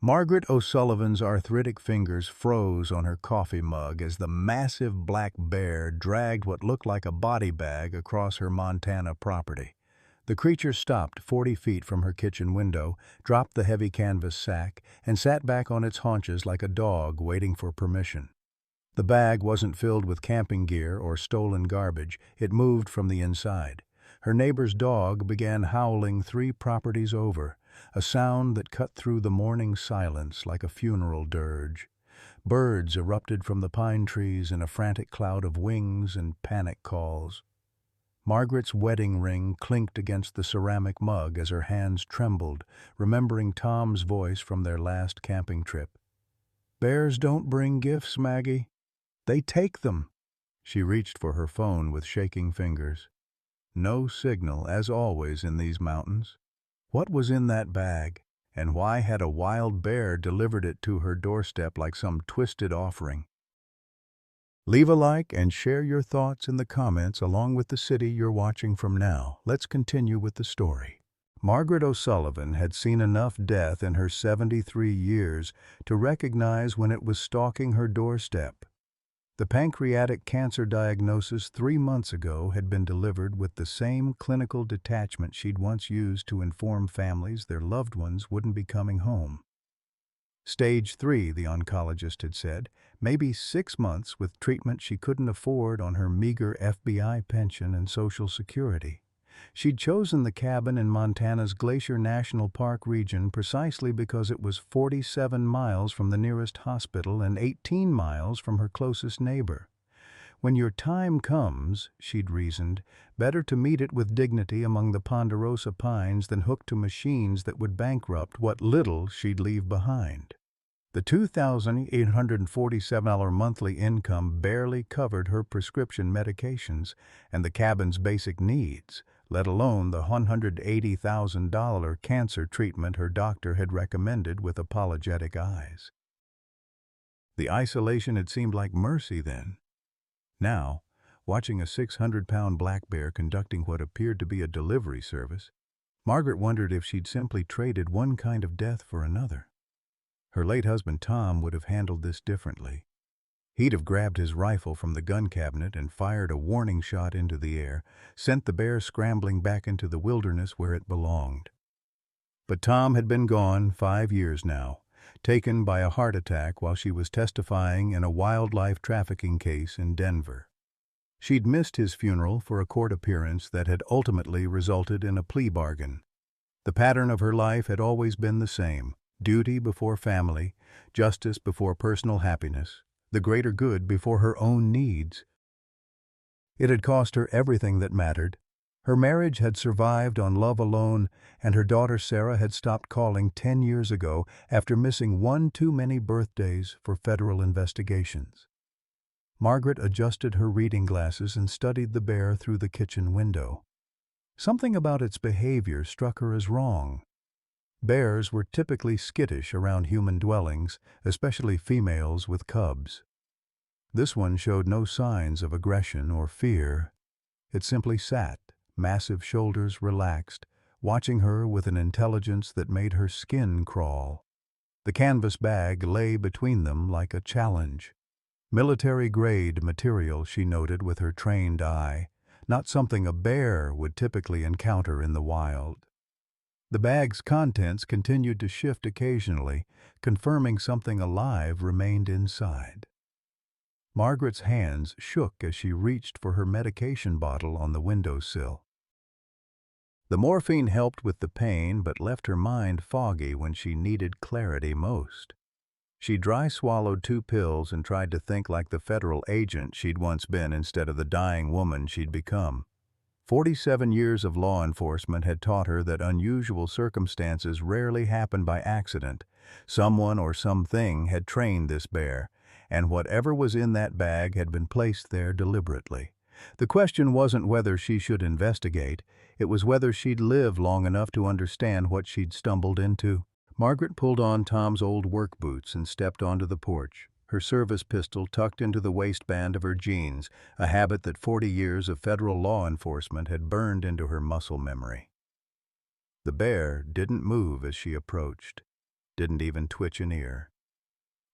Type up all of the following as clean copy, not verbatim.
Margaret O'Sullivan's arthritic fingers froze on her coffee mug as the massive black bear dragged what looked like a body bag across her Montana property. The creature stopped 40 feet from her kitchen window, dropped the heavy canvas sack, and sat back on its haunches like a dog waiting for permission. The bag wasn't filled with camping gear or stolen garbage. It moved from the inside. Her neighbor's dog began howling 3 properties over, a sound that cut through the morning silence like a funeral dirge. Birds erupted from the pine trees in a frantic cloud of wings and panic calls. Margaret's wedding ring clinked against the ceramic mug as her hands trembled, remembering Tom's voice from their last camping trip. "Bears don't bring gifts, Maggie. They take them." She reached for her phone with shaking fingers. No signal, as always in these mountains. What was in that bag, and why had a wild bear delivered it to her doorstep like some twisted offering? Leave a like and share your thoughts in the comments along with the city you're watching from now. Let's continue with the story. Margaret O'Sullivan had seen enough death in her 73 years to recognize when it was stalking her doorstep. The pancreatic cancer diagnosis 3 months ago had been delivered with the same clinical detachment she'd once used to inform families their loved ones wouldn't be coming home. Stage 3, the oncologist had said, maybe 6 months with treatment she couldn't afford on her meager FBI pension and Social Security. She'd chosen the cabin in Montana's Glacier National Park region precisely because it was 47 miles from the nearest hospital and 18 miles from her closest neighbor. When your time comes, she'd reasoned, better to meet it with dignity among the ponderosa pines than hooked to machines that would bankrupt what little she'd leave behind. The $2,847 monthly income barely covered her prescription medications and the cabin's basic needs, let alone the $180,000 cancer treatment her doctor had recommended with apologetic eyes. The isolation had seemed like mercy then. Now, watching a 600-pound black bear conducting what appeared to be a delivery service, Margaret wondered if she'd simply traded one kind of death for another. Her late husband Tom would have handled this differently. He'd have grabbed his rifle from the gun cabinet and fired a warning shot into the air, sent the bear scrambling back into the wilderness where it belonged. But Tom had been gone 5 years now, taken by a heart attack while she was testifying in a wildlife trafficking case in Denver. She'd missed his funeral for a court appearance that had ultimately resulted in a plea bargain. The pattern of her life had always been the same: duty before family, justice before personal happiness, the greater good before her own needs. It had cost her everything that mattered. Her marriage had survived on love alone, and her daughter Sarah had stopped calling 10 years ago after missing one too many birthdays for federal investigations. Margaret adjusted her reading glasses and studied the bear through the kitchen window. Something about its behavior struck her as wrong. Bears were typically skittish around human dwellings, especially females with cubs. This one showed no signs of aggression or fear. It simply sat, massive shoulders relaxed, watching her with an intelligence that made her skin crawl. The canvas bag lay between them like a challenge. Military-grade material, she noted with her trained eye, not something a bear would typically encounter in the wild. The bag's contents continued to shift occasionally, confirming something alive remained inside. Margaret's hands shook as she reached for her medication bottle on the windowsill. The morphine helped with the pain but left her mind foggy when she needed clarity most. She dry-swallowed 2 pills and tried to think like the federal agent she'd once been instead of the dying woman she'd become. 47 years of law enforcement had taught her that unusual circumstances rarely happen by accident. Someone or something had trained this bear, and whatever was in that bag had been placed there deliberately. The question wasn't whether she should investigate, it was whether she'd live long enough to understand what she'd stumbled into. Margaret pulled on Tom's old work boots and stepped onto the porch, her service pistol tucked into the waistband of her jeans, a habit that 40 years of federal law enforcement had burned into her muscle memory. The bear didn't move as she approached. didn't even twitch an ear.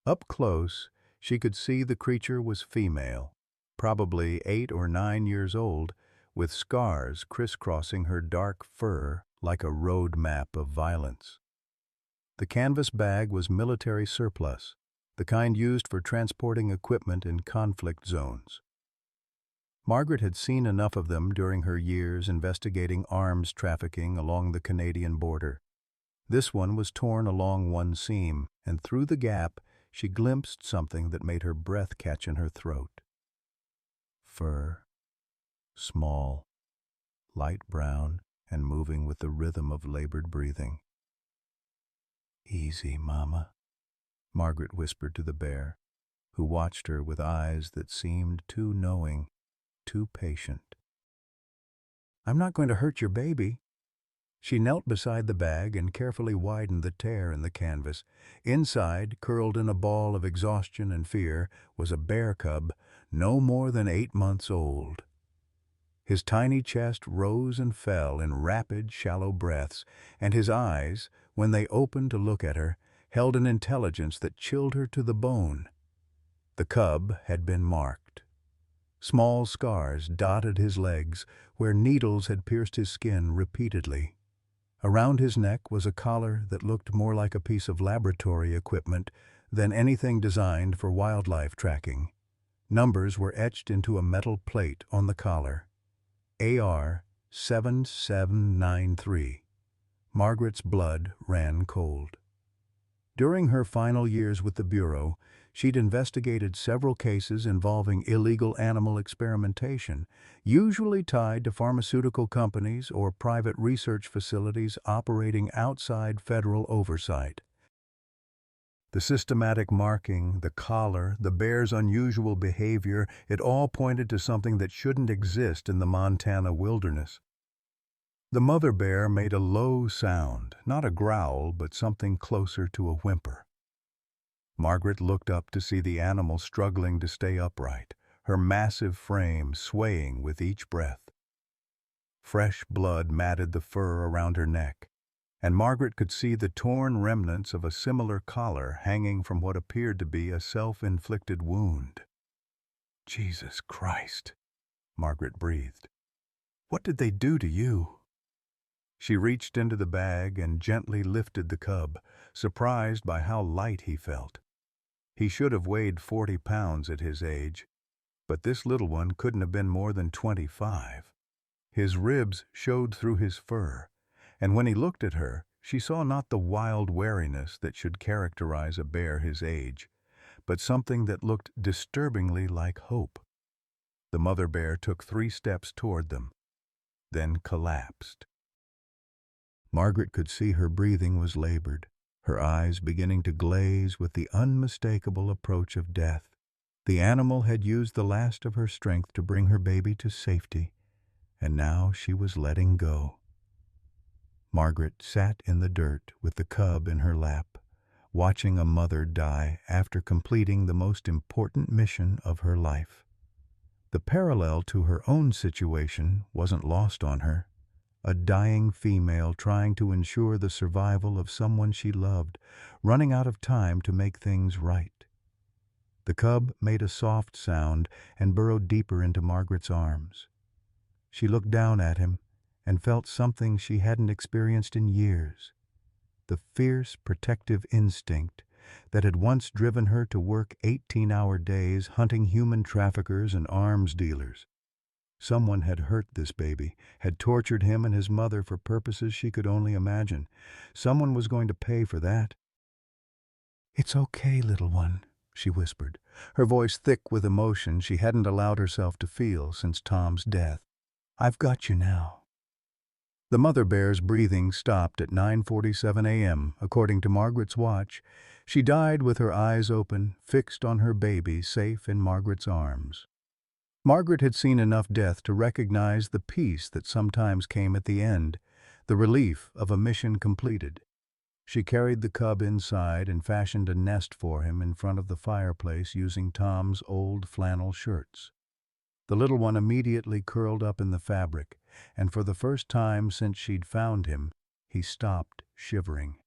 Up close, she could see the creature was female, probably 8 or 9 years old, with scars crisscrossing her dark fur like a road map of violence. The canvas bag was military surplus, the kind used for transporting equipment in conflict zones. Margaret had seen enough of them during her years investigating arms trafficking along the Canadian border. This one was torn along one seam, and through the gap she glimpsed something that made her breath catch in her throat. Fur, small, light brown, and moving with the rhythm of labored breathing. "Easy, Mama," Margaret whispered to the bear, who watched her with eyes that seemed too knowing, too patient. "I'm not going to hurt your baby." She knelt beside the bag and carefully widened the tear in the canvas. Inside, curled in a ball of exhaustion and fear, was a bear cub no more than 8 months old. His tiny chest rose and fell in rapid, shallow breaths, and his eyes, when they opened to look at her, held an intelligence that chilled her to the bone. The cub had been marked. Small scars dotted his legs, where needles had pierced his skin repeatedly. Around his neck was a collar that looked more like a piece of laboratory equipment than anything designed for wildlife tracking. Numbers were etched into a metal plate on the collar. AR 7793. Margaret's blood ran cold. During her final years with the Bureau, she'd investigated several cases involving illegal animal experimentation, usually tied to pharmaceutical companies or private research facilities operating outside federal oversight. The systematic marking, the collar, the bear's unusual behavior, it all pointed to something that shouldn't exist in the Montana wilderness. The mother bear made a low sound, not a growl, but something closer to a whimper. Margaret looked up to see the animal struggling to stay upright, her massive frame swaying with each breath. Fresh blood matted the fur around her neck, and Margaret could see the torn remnants of a similar collar hanging from what appeared to be a self-inflicted wound. "Jesus Christ," Margaret breathed. "What did they do to you?" She reached into the bag and gently lifted the cub, surprised by how light he felt. He should have weighed 40 pounds at his age, but this little one couldn't have been more than 25. His ribs showed through his fur, and when he looked at her, she saw not the wild wariness that should characterize a bear his age, but something that looked disturbingly like hope. The mother bear took 3 steps toward them, then collapsed. Margaret could see her breathing was labored, her eyes beginning to glaze with the unmistakable approach of death. The animal had used the last of her strength to bring her baby to safety, and now she was letting go. Margaret sat in the dirt with the cub in her lap, watching a mother die after completing the most important mission of her life. The parallel to her own situation wasn't lost on her. A dying female trying to ensure the survival of someone she loved, running out of time to make things right. The cub made a soft sound and burrowed deeper into Margaret's arms. She looked down at him and felt something she hadn't experienced in years, the fierce protective instinct that had once driven her to work 18-hour days hunting human traffickers and arms dealers. Someone had hurt this baby, had tortured him and his mother for purposes she could only imagine. Someone was going to pay for that. "It's okay, little one," she whispered, her voice thick with emotion she hadn't allowed herself to feel since Tom's death. "I've got you now." The mother bear's breathing stopped at 9:47 a.m., according to Margaret's watch. She died with her eyes open, fixed on her baby safe in Margaret's arms. Margaret had seen enough death to recognize the peace that sometimes came at the end, the relief of a mission completed. She carried the cub inside and fashioned a nest for him in front of the fireplace using Tom's old flannel shirts. The little one immediately curled up in the fabric, and for the first time since she'd found him, he stopped shivering.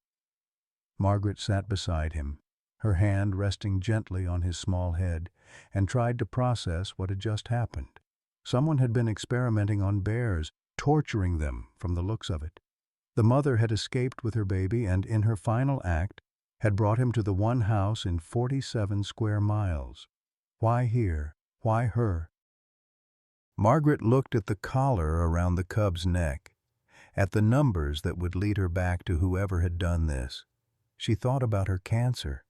Margaret sat beside him, her hand resting gently on his small head, and tried to process what had just happened. Someone had been experimenting on bears, torturing them from the looks of it. The mother had escaped with her baby and, in her final act, had brought him to the one house in 47 square miles. Why here? Why her? Margaret looked at the collar around the cub's neck, at the numbers that would lead her back to whoever had done this. She thought about her cancer,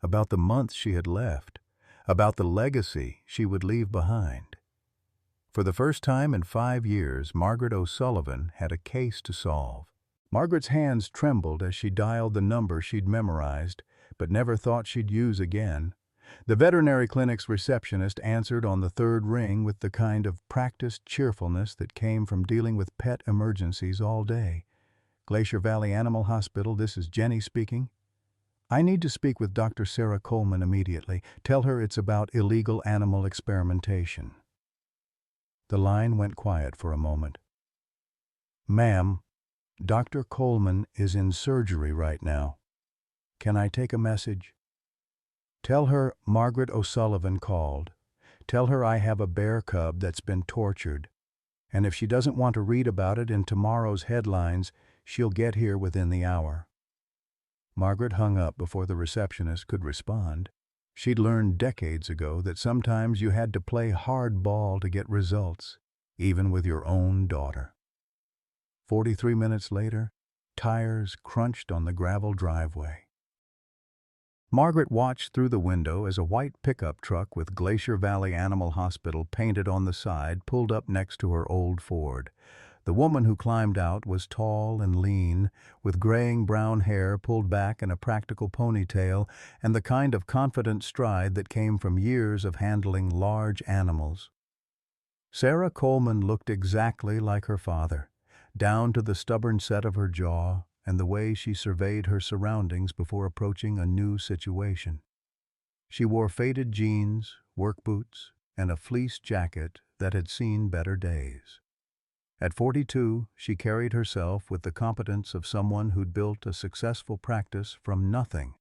about the months she had left, about the legacy she would leave behind. For the first time in 5 years, Margaret O'Sullivan had a case to solve. Margaret's hands trembled as she dialed the number she'd memorized, but never thought she'd use again. The veterinary clinic's receptionist answered on the third ring with the kind of practiced cheerfulness that came from dealing with pet emergencies all day. Glacier Valley Animal Hospital, this is Jenny speaking. I need to speak with Dr. Sarah Coleman immediately. Tell her it's about illegal animal experimentation. The line went quiet for a moment. Ma'am, Dr. Coleman is in surgery right now. Can I take a message? Tell her Margaret O'Sullivan called. Tell her I have a bear cub that's been tortured. And if she doesn't want to read about it in tomorrow's headlines, she'll get here within the hour. Margaret hung up before the receptionist could respond. She'd learned decades ago that sometimes you had to play hardball to get results, even with your own daughter. 43 minutes later, tires crunched on the gravel driveway. Margaret watched through the window as a white pickup truck with Glacier Valley Animal Hospital painted on the side pulled up next to her old Ford. The woman who climbed out was tall and lean, with graying brown hair pulled back in a practical ponytail and the kind of confident stride that came from years of handling large animals. Sarah Coleman looked exactly like her father, down to the stubborn set of her jaw and the way she surveyed her surroundings before approaching a new situation. She wore faded jeans, work boots, and a fleece jacket that had seen better days. At 42, she carried herself with the competence of someone who'd built a successful practice from nothing.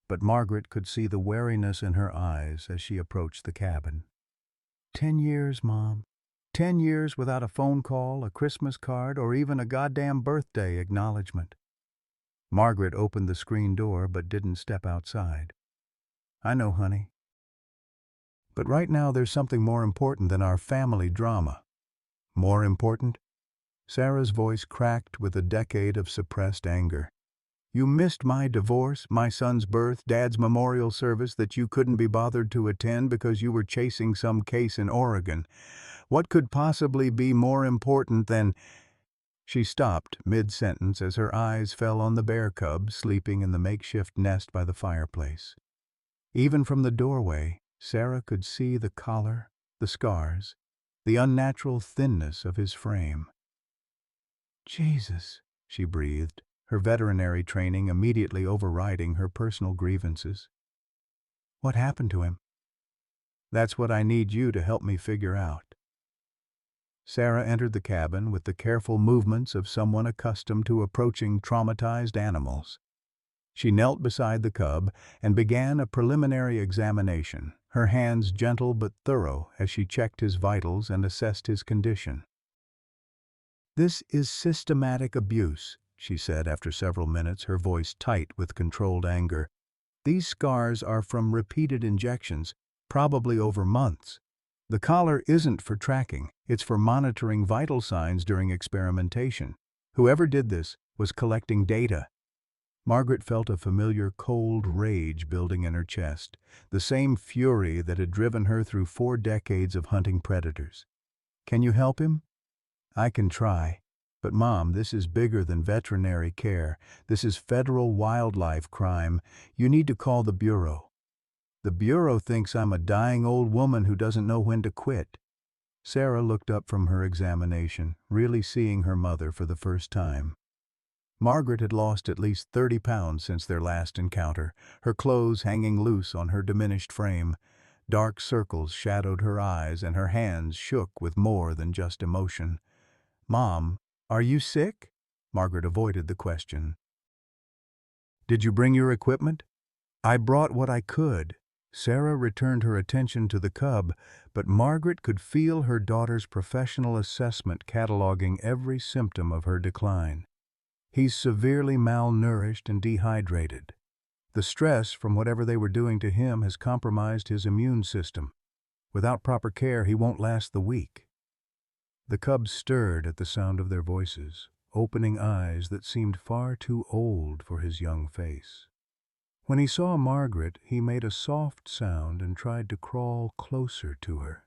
But Margaret could see the wariness in her eyes as she approached the cabin. 10 years, Mom. 10 years without a phone call, a Christmas card, or even a goddamn birthday acknowledgement. Margaret opened the screen door but didn't step outside. I know, honey. But right now there's something more important than our family drama. More important? Sarah's voice cracked with a decade of suppressed anger. You missed my divorce, my son's birth, Dad's memorial service that you couldn't be bothered to attend because you were chasing some case in Oregon. What could possibly be more important than... She stopped mid-sentence as her eyes fell on the bear cub sleeping in the makeshift nest by the fireplace. Even from the doorway, Sarah could see the collar, the scars, the unnatural thinness of his frame. Jesus, she breathed, her veterinary training immediately overriding her personal grievances. What happened to him? That's what I need you to help me figure out. Sarah entered the cabin with the careful movements of someone accustomed to approaching traumatized animals. She knelt beside the cub and began a preliminary examination, her hands gentle but thorough as she checked his vitals and assessed his condition. This is systematic abuse, she said after several minutes, her voice tight with controlled anger. These scars are from repeated injections, probably over months. The collar isn't for tracking, it's for monitoring vital signs during experimentation. Whoever did this was collecting data. Margaret felt a familiar cold rage building in her chest, the same fury that had driven her through 4 decades of hunting predators. Can you help him? I can try. But Mom, this is bigger than veterinary care. This is federal wildlife crime. You need to call the Bureau. The Bureau thinks I'm a dying old woman who doesn't know when to quit. Sarah looked up from her examination, really seeing her mother for the first time. Margaret had lost at least 30 pounds since their last encounter, her clothes hanging loose on her diminished frame. Dark circles shadowed her eyes and her hands shook with more than just emotion. Mom, are you sick? Margaret avoided the question. Did you bring your equipment? I brought what I could. Sarah returned her attention to the cub, but Margaret could feel her daughter's professional assessment cataloging every symptom of her decline. He's severely malnourished and dehydrated. The stress from whatever they were doing to him has compromised his immune system. Without proper care, he won't last the week. The cub stirred at the sound of their voices, opening eyes that seemed far too old for his young face. When he saw Margaret, he made a soft sound and tried to crawl closer to her.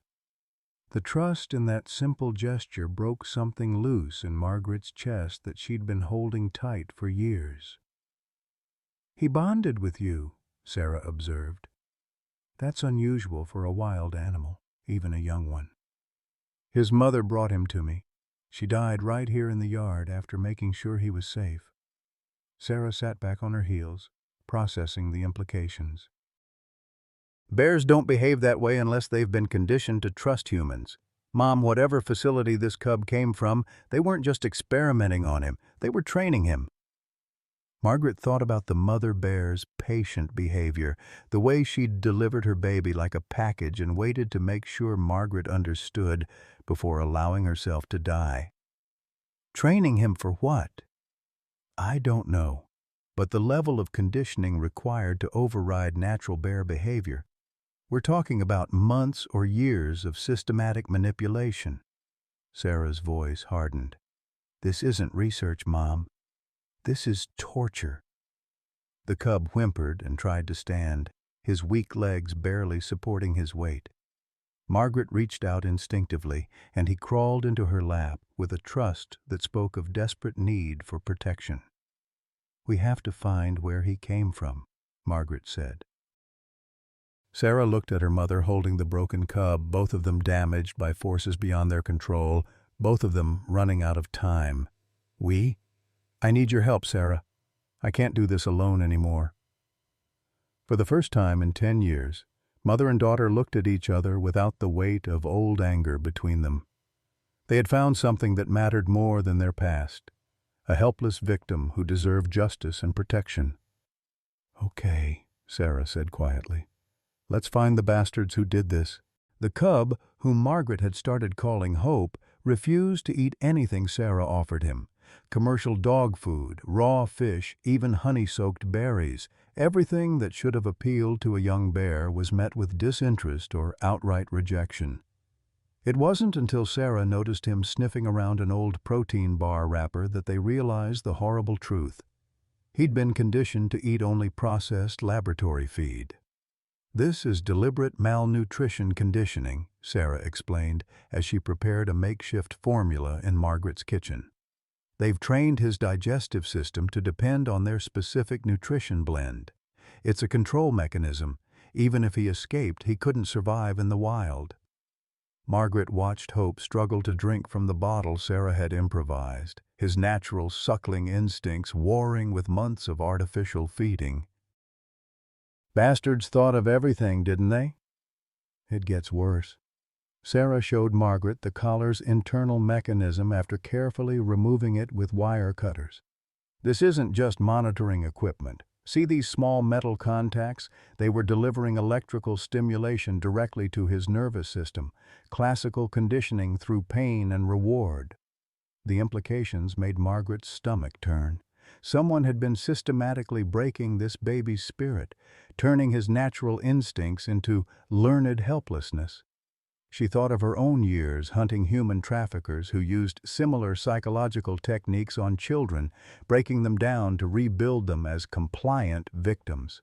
The trust in that simple gesture broke something loose in Margaret's chest that she'd been holding tight for years. "He bonded with you," Sarah observed. "That's unusual for a wild animal, even a young one." "His mother brought him to me. She died right here in the yard after making sure he was safe." Sarah sat back on her heels, processing the implications. "Bears don't behave that way unless they've been conditioned to trust humans. Mom, whatever facility this cub came from, they weren't just experimenting on him, they were training him." Margaret thought about the mother bear's patient behavior, the way she'd delivered her baby like a package and waited to make sure Margaret understood before allowing herself to die. Training him for what? I don't know. But the level of conditioning required to override natural bear behavior. We're talking about months or years of systematic manipulation. Sarah's voice hardened. "This isn't research, Mom. This is torture." The cub whimpered and tried to stand, his weak legs barely supporting his weight. Margaret reached out instinctively, and he crawled into her lap with a trust that spoke of desperate need for protection. "We have to find where he came from," Margaret said. Sarah looked at her mother holding the broken cub, both of them damaged by forces beyond their control, both of them running out of time. "We? I need your help, Sarah. I can't do this alone anymore." For the first time in 10 years, mother and daughter looked at each other without the weight of old anger between them. They had found something that mattered more than their past. A helpless victim who deserved justice and protection. "Okay," Sarah said quietly. "Let's find the bastards who did this." The cub, whom Margaret had started calling Hope, refused to eat anything Sarah offered him. Commercial dog food, raw fish, even honey-soaked berries. Everything that should have appealed to a young bear was met with disinterest or outright rejection. It wasn't until Sarah noticed him sniffing around an old protein bar wrapper that they realized the horrible truth. He'd been conditioned to eat only processed laboratory feed. "This is deliberate malnutrition conditioning," Sarah explained as she prepared a makeshift formula in Margaret's kitchen. "They've trained his digestive system to depend on their specific nutrition blend. It's a control mechanism. Even if he escaped, he couldn't survive in the wild." Margaret watched Hope struggle to drink from the bottle Sarah had improvised, his natural suckling instincts warring with months of artificial feeding. "Bastards thought of everything, didn't they?" "It gets worse." Sarah showed Margaret the collar's internal mechanism after carefully removing it with wire cutters. "This isn't just monitoring equipment. See these small metal contacts? They were delivering electrical stimulation directly to his nervous system, classical conditioning through pain and reward." The implications made Margaret's stomach turn. Someone had been systematically breaking this baby's spirit, turning his natural instincts into learned helplessness. She thought of her own years hunting human traffickers who used similar psychological techniques on children, breaking them down to rebuild them as compliant victims.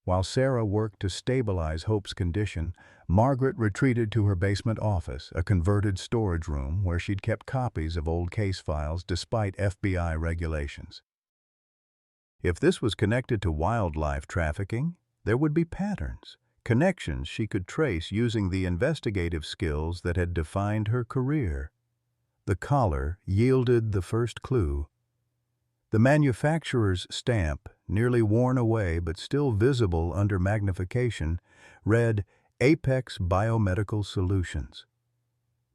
While Sarah worked to stabilize Hope's condition, Margaret retreated to her basement office, a converted storage room where she'd kept copies of old case files despite FBI regulations. If this was connected to wildlife trafficking, there would be patterns. Connections she could trace using the investigative skills that had defined her career. The collar yielded the first clue. The manufacturer's stamp, nearly worn away but still visible under magnification, read Apex Biomedical Solutions.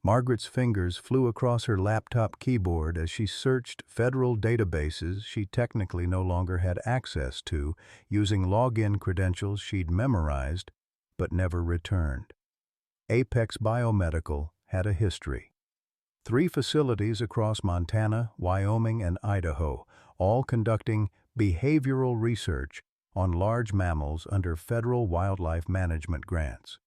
Margaret's fingers flew across her laptop keyboard as she searched federal databases she technically no longer had access to, using login credentials she'd memorized but never returned. Apex Biomedical had a history. 3 facilities across Montana, Wyoming, and Idaho, all conducting behavioral research on large mammals under federal wildlife management grants.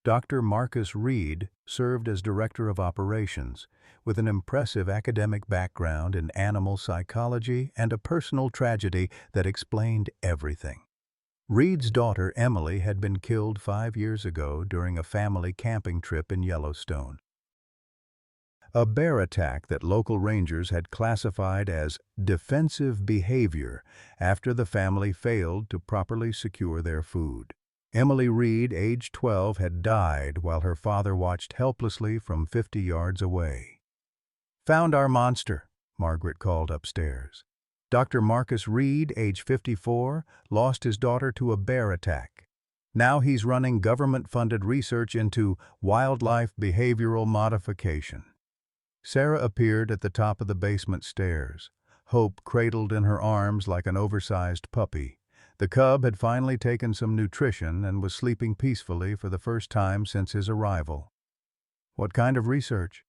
Dr. Marcus Reed served as Director of Operations, with an impressive academic background in animal psychology and a personal tragedy that explained everything. Reed's daughter, Emily, had been killed 5 years ago during a family camping trip in Yellowstone. A bear attack that local rangers had classified as defensive behavior after the family failed to properly secure their food. Emily Reed, age 12, had died while her father watched helplessly from 50 yards away. "Found our monster," Margaret called upstairs. Dr. Marcus Reed, age 54, lost his daughter to a bear attack. Now he's running government-funded research into wildlife behavioral modification. Sarah appeared at the top of the basement stairs, Hope cradled in her arms like an oversized puppy. The cub had finally taken some nutrition and was sleeping peacefully for the first time since his arrival. "What kind of research?"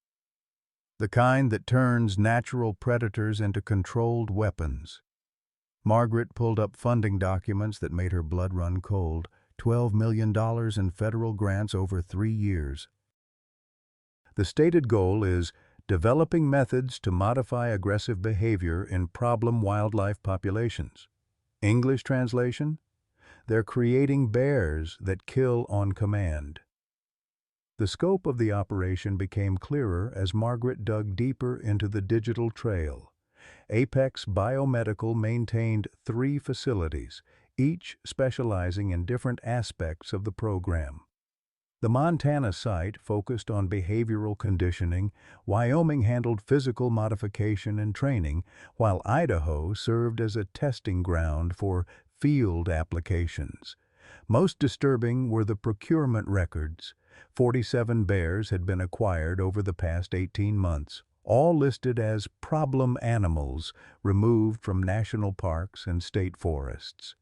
"The kind that turns natural predators into controlled weapons." Margaret pulled up funding documents that made her blood run cold. $12 million in federal grants over 3 years. The stated goal is developing methods to modify aggressive behavior in problem wildlife populations. English translation: they're creating bears that kill on command. The scope of the operation became clearer as Margaret dug deeper into the digital trail. Apex Biomedical maintained 3 facilities, each specializing in different aspects of the program. The Montana site focused on behavioral conditioning, Wyoming handled physical modification and training, while Idaho served as a testing ground for field applications. Most disturbing were the procurement records. 47 bears had been acquired over the past 18 months, all listed as problem animals removed from national parks and state forests.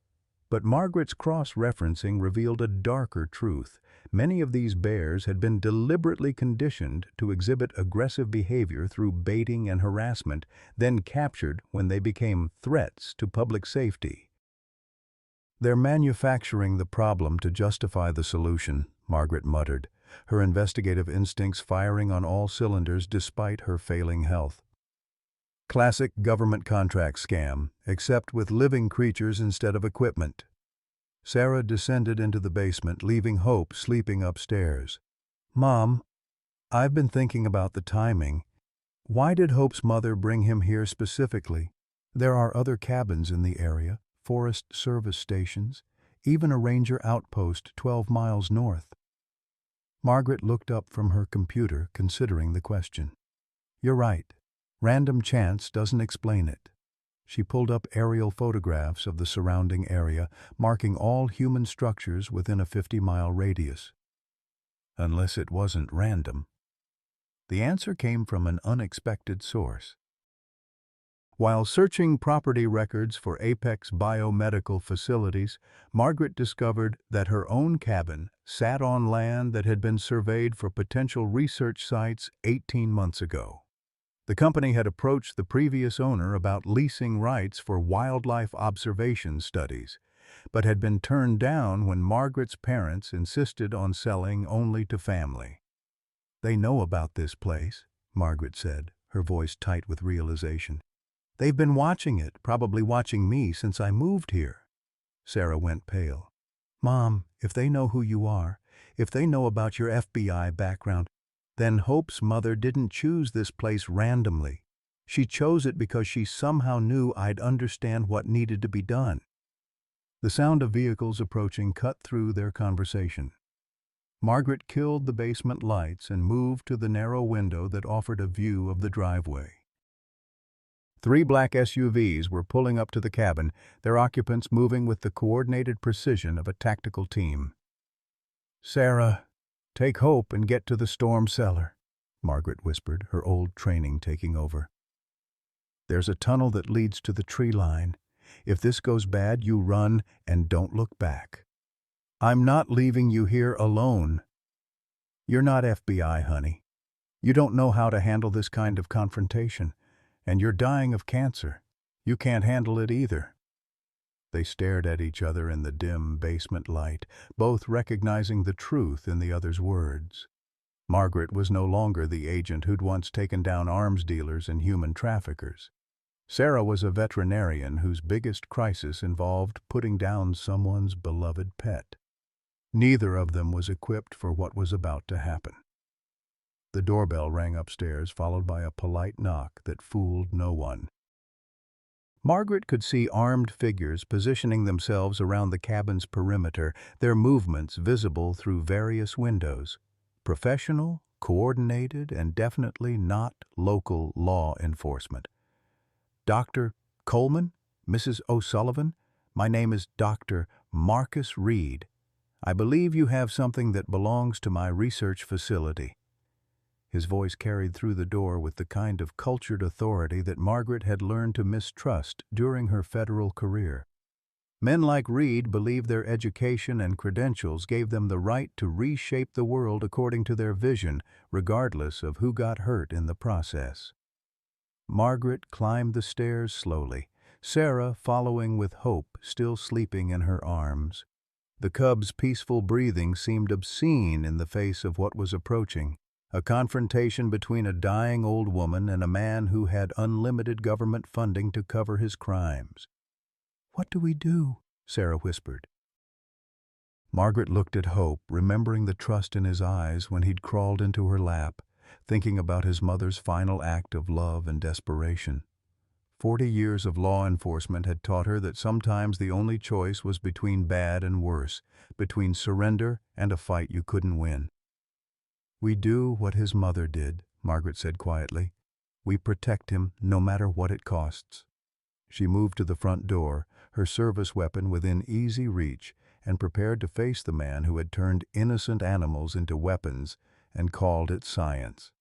But Margaret's cross-referencing revealed a darker truth. Many of these bears had been deliberately conditioned to exhibit aggressive behavior through baiting and harassment, then captured when they became threats to public safety. "They're manufacturing the problem to justify the solution," Margaret muttered, her investigative instincts firing on all cylinders despite her failing health. Classic government contract scam, except with living creatures instead of equipment. Sarah descended into the basement, leaving Hope sleeping upstairs. "Mom, I've been thinking about the timing. Why did Hope's mother bring him here specifically? There are other cabins in the area, forest service stations, even a ranger outpost 12 miles north." Margaret looked up from her computer, considering the question. "You're right. Random chance doesn't explain it." She pulled up aerial photographs of the surrounding area, marking all human structures within a 50-mile radius. Unless it wasn't random. The answer came from an unexpected source. While searching property records for Apex Biomedical facilities, Margaret discovered that her own cabin sat on land that had been surveyed for potential research sites 18 months ago. The company had approached the previous owner about leasing rights for wildlife observation studies, but had been turned down when Margaret's parents insisted on selling only to family. "They know about this place," Margaret said, her voice tight with realization. "They've been watching it, probably watching me since I moved here." Sarah went pale. "Mom, if they know who you are, if they know about your FBI background, then Hope's mother didn't choose this place randomly. She chose it because she somehow knew I'd understand what needed to be done." The sound of vehicles approaching cut through their conversation. Margaret killed the basement lights and moved to the narrow window that offered a view of the driveway. 3 black SUVs were pulling up to the cabin, their occupants moving with the coordinated precision of a tactical team. "Sarah, take Hope and get to the storm cellar. Margaret whispered, her old training taking over. There's a tunnel that leads to the tree line. If this goes bad, you run and don't look back. I'm not leaving you here alone. You're not FBI, honey. You don't know how to handle this kind of confrontation, and you're dying of cancer. You can't handle it either. They stared at each other in the dim basement light, both recognizing the truth in the other's words. Margaret was no longer the agent who'd once taken down arms dealers and human traffickers. Sarah was a veterinarian whose biggest crisis involved putting down someone's beloved pet. Neither of them was equipped for what was about to happen. The doorbell rang upstairs, followed by a polite knock that fooled no one. Margaret could see armed figures positioning themselves around the cabin's perimeter, their movements visible through various windows. Professional, coordinated, and definitely not local law enforcement. Dr. Coleman, Mrs. O'Sullivan, my name is Dr. Marcus Reed. I believe you have something that belongs to my research facility. His voice carried through the door with the kind of cultured authority that Margaret had learned to mistrust during her federal career. Men like Reed believed their education and credentials gave them the right to reshape the world according to their vision, regardless of who got hurt in the process. Margaret climbed the stairs slowly, Sarah following with Hope still sleeping in her arms. The cub's peaceful breathing seemed obscene in the face of what was approaching, a confrontation between a dying old woman and a man who had unlimited government funding to cover his crimes. "What do we do?" Sarah whispered. Margaret looked at Hope, remembering the trust in his eyes when he'd crawled into her lap, thinking about his mother's final act of love and desperation. 40 years of law enforcement had taught her that sometimes the only choice was between bad and worse, between surrender and a fight you couldn't win. "We do what his mother did," Margaret said quietly. "We protect him no matter what it costs." She moved to the front door, her service weapon within easy reach, and prepared to face the man who had turned innocent animals into weapons and called it science.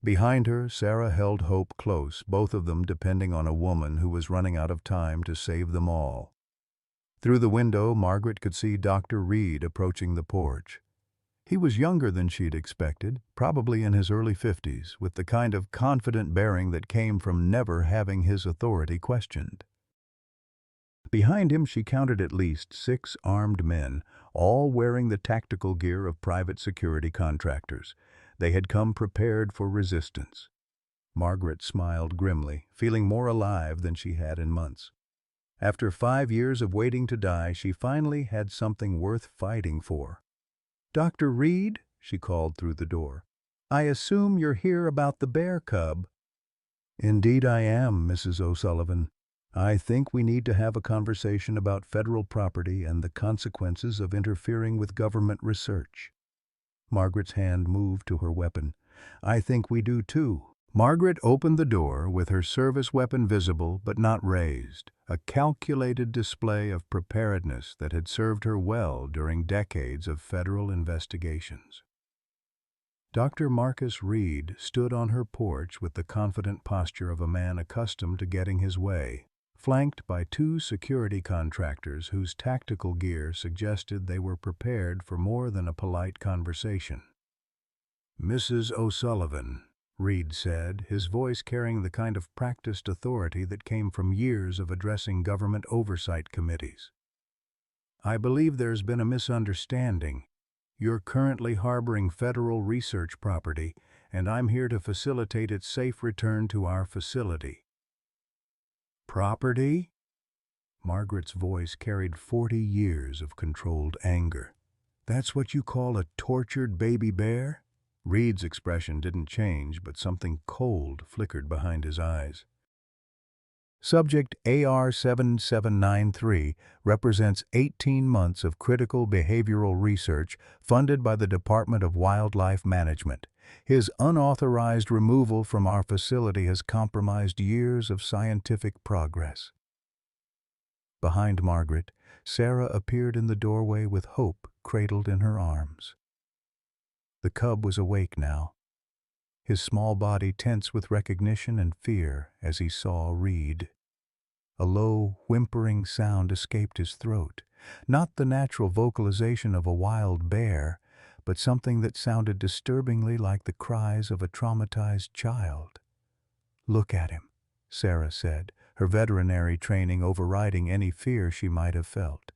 Behind her, Sarah held Hope close, both of them depending on a woman who was running out of time to save them all. Through the window, Margaret could see Dr. Reed approaching the porch. He was younger than she'd expected, probably in his early 50s, with the kind of confident bearing that came from never having his authority questioned. Behind him, she counted at least 6 armed men, all wearing the tactical gear of private security contractors. They had come prepared for resistance. Margaret smiled grimly, feeling more alive than she had in months. After 5 years of waiting to die, she finally had something worth fighting for. "Dr. Reed," she called through the door, "I assume you're here about the bear cub." "Indeed I am, Mrs. O'Sullivan. I think we need to have a conversation about federal property and the consequences of interfering with government research." Margaret's hand moved to her weapon. "I think we do too." Margaret opened the door with her service weapon visible but not raised, a calculated display of preparedness that had served her well during decades of federal investigations. Dr. Marcus Reed stood on her porch with the confident posture of a man accustomed to getting his way, flanked by 2 security contractors whose tactical gear suggested they were prepared for more than a polite conversation. "Mrs. O'Sullivan," Reed said, his voice carrying the kind of practiced authority that came from years of addressing government oversight committees. "I believe there's been a misunderstanding. You're currently harboring federal research property, and I'm here to facilitate its safe return to our facility." "Property?" Margaret's voice carried 40 years of controlled anger. "That's what you call a tortured baby bear?" Reed's expression didn't change, but something cold flickered behind his eyes. Subject AR-7793 represents 18 months of critical behavioral research funded by the Department of Wildlife Management. His unauthorized removal from our facility has compromised years of scientific progress. Behind Margaret, Sarah appeared in the doorway with Hope cradled in her arms. The cub was awake now. his small body tense with recognition and fear as he saw Reed. A low, whimpering sound escaped his throat, not the natural vocalization of a wild bear, but something that sounded disturbingly like the cries of a traumatized child. "Look at him," Sarah said, her veterinary training overriding any fear she might have felt.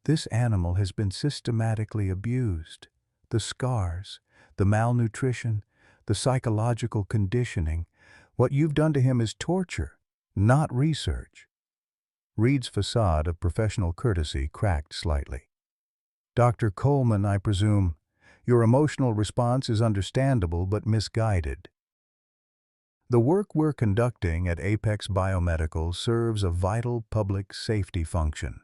"This animal has been systematically abused. The scars, the malnutrition, the psychological conditioning. What you've done to him is torture, not research." Reed's facade of professional courtesy cracked slightly. "Dr. Coleman, I presume, your emotional response is understandable but misguided. The work we're conducting at Apex Biomedical serves a vital public safety function.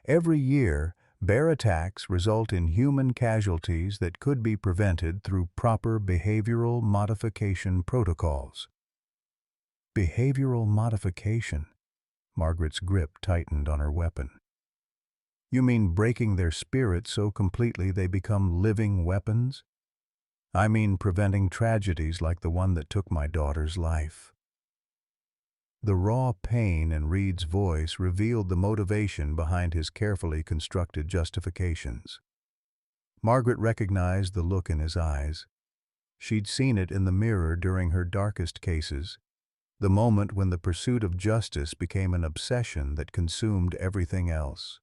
Every year, bear attacks result in human casualties that could be prevented through proper behavioral modification protocols." Behavioral modification? Margaret's grip tightened on her weapon. "You mean breaking their spirit so completely they become living weapons?" "I mean preventing tragedies like the one that took my daughter's life." The raw pain in Reed's voice revealed the motivation behind his carefully constructed justifications. Margaret recognized the look in his eyes. She'd seen it in the mirror during her darkest cases, the moment when the pursuit of justice became an obsession that consumed everything else.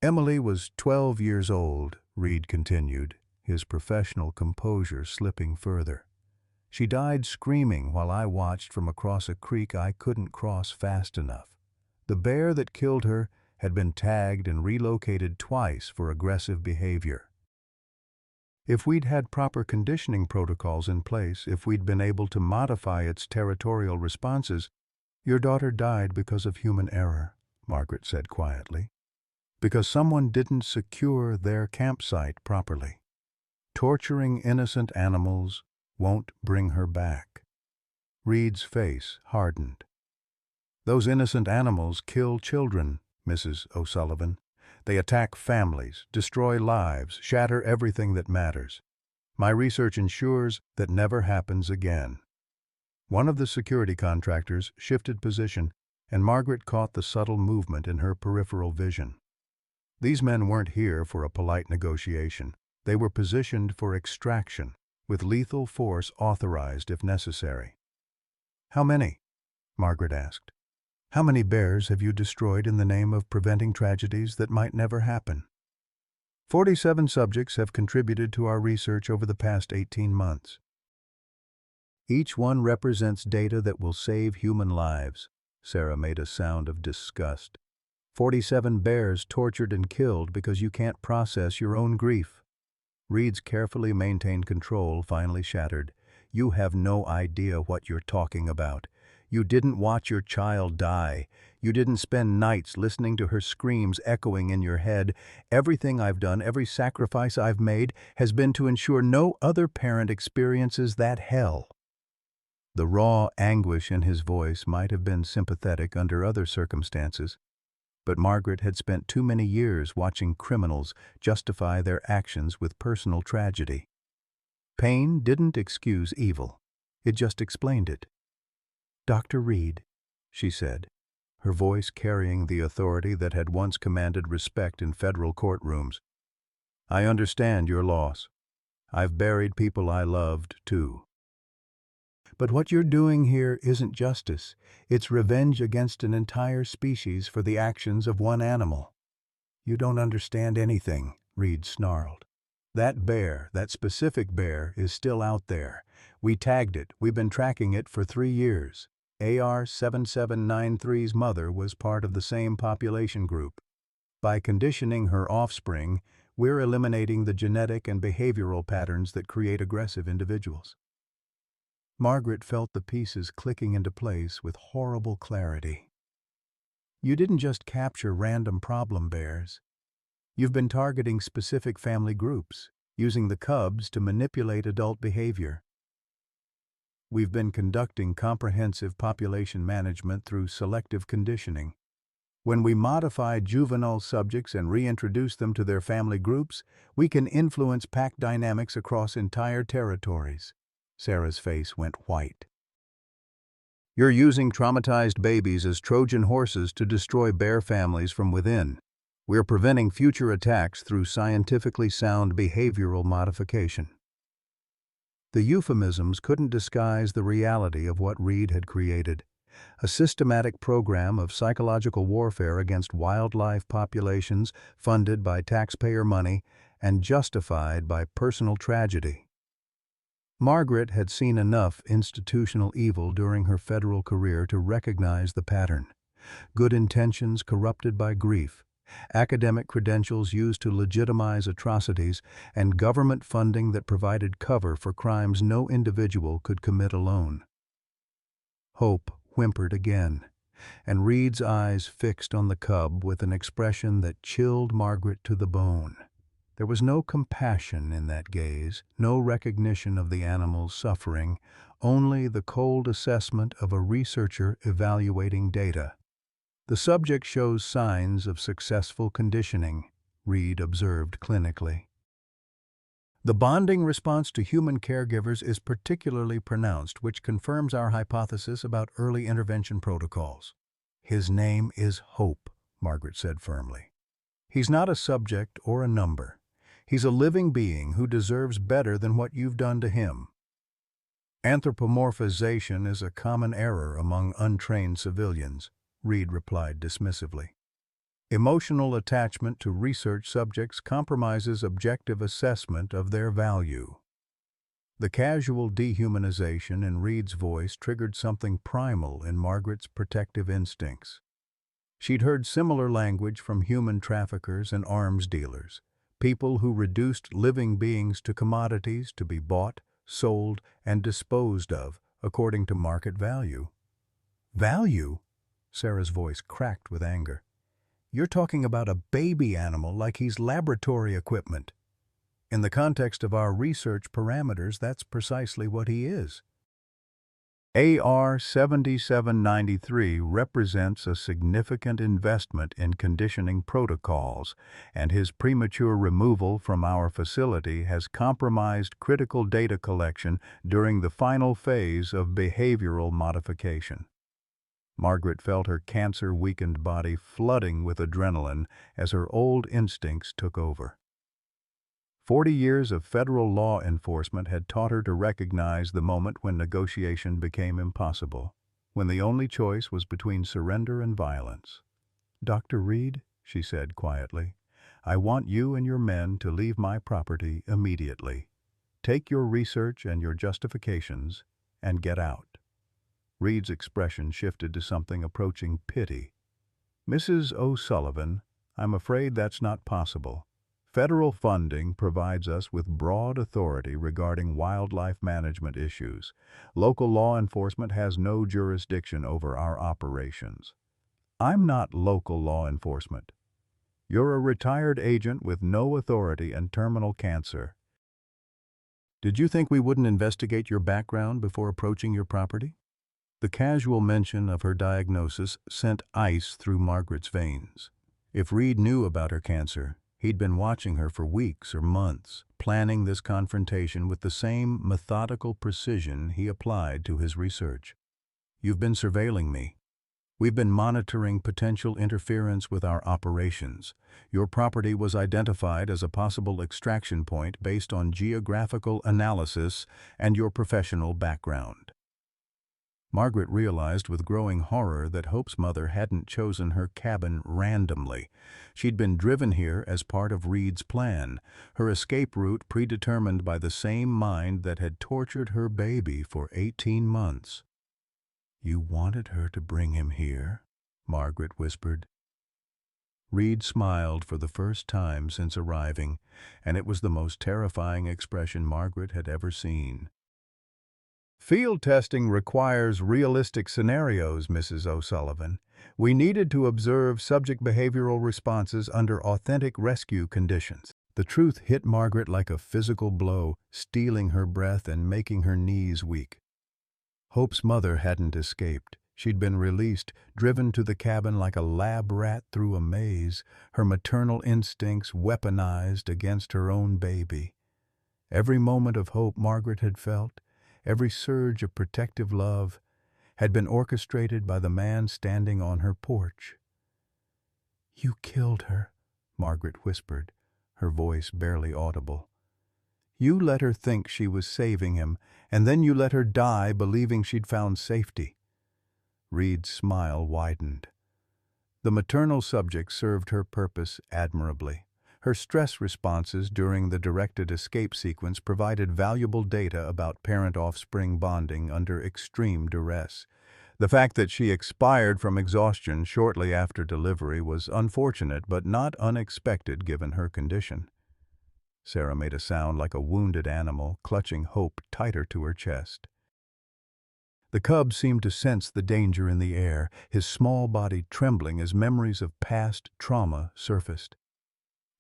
"Emily was 12 years old," Reed continued, his professional composure slipping further. "She died screaming while I watched from across a creek I couldn't cross fast enough. The bear that killed her had been tagged and relocated twice for aggressive behavior. If we'd had proper conditioning protocols in place, if we'd been able to modify its territorial responses—" "Your daughter died because of human error," Margaret said quietly. "Because someone didn't secure their campsite properly. Torturing innocent animals won't bring her back." Reed's face hardened. "Those innocent animals kill children, Mrs. O'Sullivan. They attack families, destroy lives, shatter everything that matters. My research ensures that never happens again." One of the security contractors shifted position, and Margaret caught the subtle movement in her peripheral vision. These men weren't here for a polite negotiation. They were positioned for extraction, with lethal force authorized if necessary. "How many?" Margaret asked. "How many bears have you destroyed in the name of preventing tragedies that might never happen?" 47 subjects have contributed to our research over the past 18 months. Each one represents data that will save human lives." Sarah made a sound of disgust. 47 bears tortured and killed because you can't process your own grief." Reed's carefully maintained control finally shattered. "You have no idea what you're talking about. You didn't watch your child die. You didn't spend nights listening to her screams echoing in your head. Everything I've done, every sacrifice I've made, has been to ensure no other parent experiences that hell." The raw anguish in his voice might have been sympathetic under other circumstances, but Margaret had spent too many years watching criminals justify their actions with personal tragedy. Pain didn't excuse evil. It just explained it. "Dr. Reed," she said, her voice carrying the authority that had once commanded respect in federal courtrooms, "I understand your loss. I've buried people I loved, too. But what you're doing here isn't justice. It's revenge against an entire species for the actions of one animal." "You don't understand anything," Reed snarled. "That bear, that specific bear, is still out there. We tagged it. We've been tracking it for 3 years. AR-7793's mother was part of the same population group. By conditioning her offspring, we're eliminating the genetic and behavioral patterns that create aggressive individuals." Margaret felt the pieces clicking into place with horrible clarity. "You didn't just capture random problem bears. You've been targeting specific family groups, using the cubs to manipulate adult behavior. We've been conducting comprehensive population management through selective conditioning. When we modify juvenile subjects and reintroduce them to their family groups, we can influence pack dynamics across entire territories. Sarah's face went white. You're using traumatized babies as Trojan horses to destroy bear families from within. We're preventing future attacks through scientifically sound behavioral modification. The euphemisms couldn't disguise the reality of what Reed had created. A systematic program of psychological warfare against wildlife populations funded by taxpayer money and justified by personal tragedy. Margaret had seen enough institutional evil during her federal career to recognize the pattern. Good intentions corrupted by grief, academic credentials used to legitimize atrocities, and government funding that provided cover for crimes no individual could commit alone. Hope whimpered again, and Reed's eyes fixed on the cub with an expression that chilled Margaret to the bone. There was no compassion in that gaze, no recognition of the animal's suffering, only the cold assessment of a researcher evaluating data. The subject shows signs of successful conditioning, Reed observed clinically. The bonding response to human caregivers is particularly pronounced, which confirms our hypothesis about early intervention protocols. His name is Hope, Margaret said firmly. He's not a subject or a number. He's a living being who deserves better than what you've done to him. Anthropomorphization is a common error among untrained civilians, Reed replied dismissively. Emotional attachment to research subjects compromises objective assessment of their value. The casual dehumanization in Reed's voice triggered something primal in Margaret's protective instincts. She'd heard similar language from human traffickers and arms dealers, people who reduced living beings to commodities to be bought, sold, and disposed of according to market value. Value? Sarah's voice cracked with anger. You're talking about a baby animal like he's laboratory equipment. In the context of our research parameters, that's precisely what he is. AR 7793 represents a significant investment in conditioning protocols, and his premature removal from our facility has compromised critical data collection during the final phase of behavioral modification. Margaret felt her cancer-weakened body flooding with adrenaline as her old instincts took over. 40 years of federal law enforcement had taught her to recognize the moment when negotiation became impossible, when the only choice was between surrender and violence. "Dr. Reed," she said quietly, "I want you and your men to leave my property immediately. Take your research and your justifications and get out." Reed's expression shifted to something approaching pity. "Mrs. O'Sullivan, I'm afraid that's not possible. Federal funding provides us with broad authority regarding wildlife management issues. Local law enforcement has no jurisdiction over our operations." "I'm not local law enforcement. You're a retired agent with no authority and terminal cancer. Did you think we wouldn't investigate your background before approaching your property?" The casual mention of her diagnosis sent ice through Margaret's veins. If Reed knew about her cancer, he'd been watching her for weeks or months, planning this confrontation with the same methodical precision he applied to his research. "You've been surveilling me. We've been monitoring potential interference with our operations. Your property was identified as a possible extraction point based on geographical analysis and your professional background." Margaret realized with growing horror that Hope's mother hadn't chosen her cabin randomly. She'd been driven here as part of Reed's plan, her escape route predetermined by the same mind that had tortured her baby for 18 months. "You wanted her to bring him here?" Margaret whispered. Reed smiled for the first time since arriving, and it was the most terrifying expression Margaret had ever seen. "Field testing requires realistic scenarios, Mrs. O'Sullivan. We needed to observe subject behavioral responses under authentic rescue conditions." The truth hit Margaret like a physical blow, stealing her breath and making her knees weak. Hope's mother hadn't escaped. She'd been released, driven to the cabin like a lab rat through a maze, her maternal instincts weaponized against her own baby. Every moment of hope Margaret had felt, every surge of protective love, had been orchestrated by the man standing on her porch. "You killed her," Margaret whispered, her voice barely audible. "You let her think she was saving him, and then you let her die believing she'd found safety." Reed's smile widened. The maternal subject served her purpose admirably. Her stress responses during the directed escape sequence provided valuable data about parent-offspring bonding under extreme duress. The fact that she expired from exhaustion shortly after delivery was unfortunate but not unexpected given her condition. Sarah made a sound like a wounded animal, clutching Hope tighter to her chest. The cub seemed to sense the danger in the air, his small body trembling as memories of past trauma surfaced.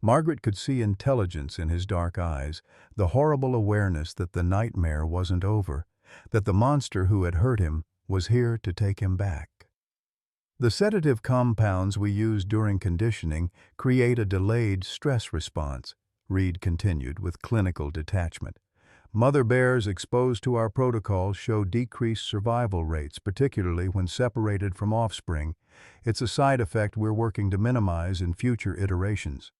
Margaret could see intelligence in his dark eyes, the horrible awareness that the nightmare wasn't over, that the monster who had hurt him was here to take him back. The sedative compounds we use during conditioning create a delayed stress response, Reed continued with clinical detachment. Mother bears exposed to our protocols show decreased survival rates, particularly when separated from offspring. It's a side effect we're working to minimize in future iterations.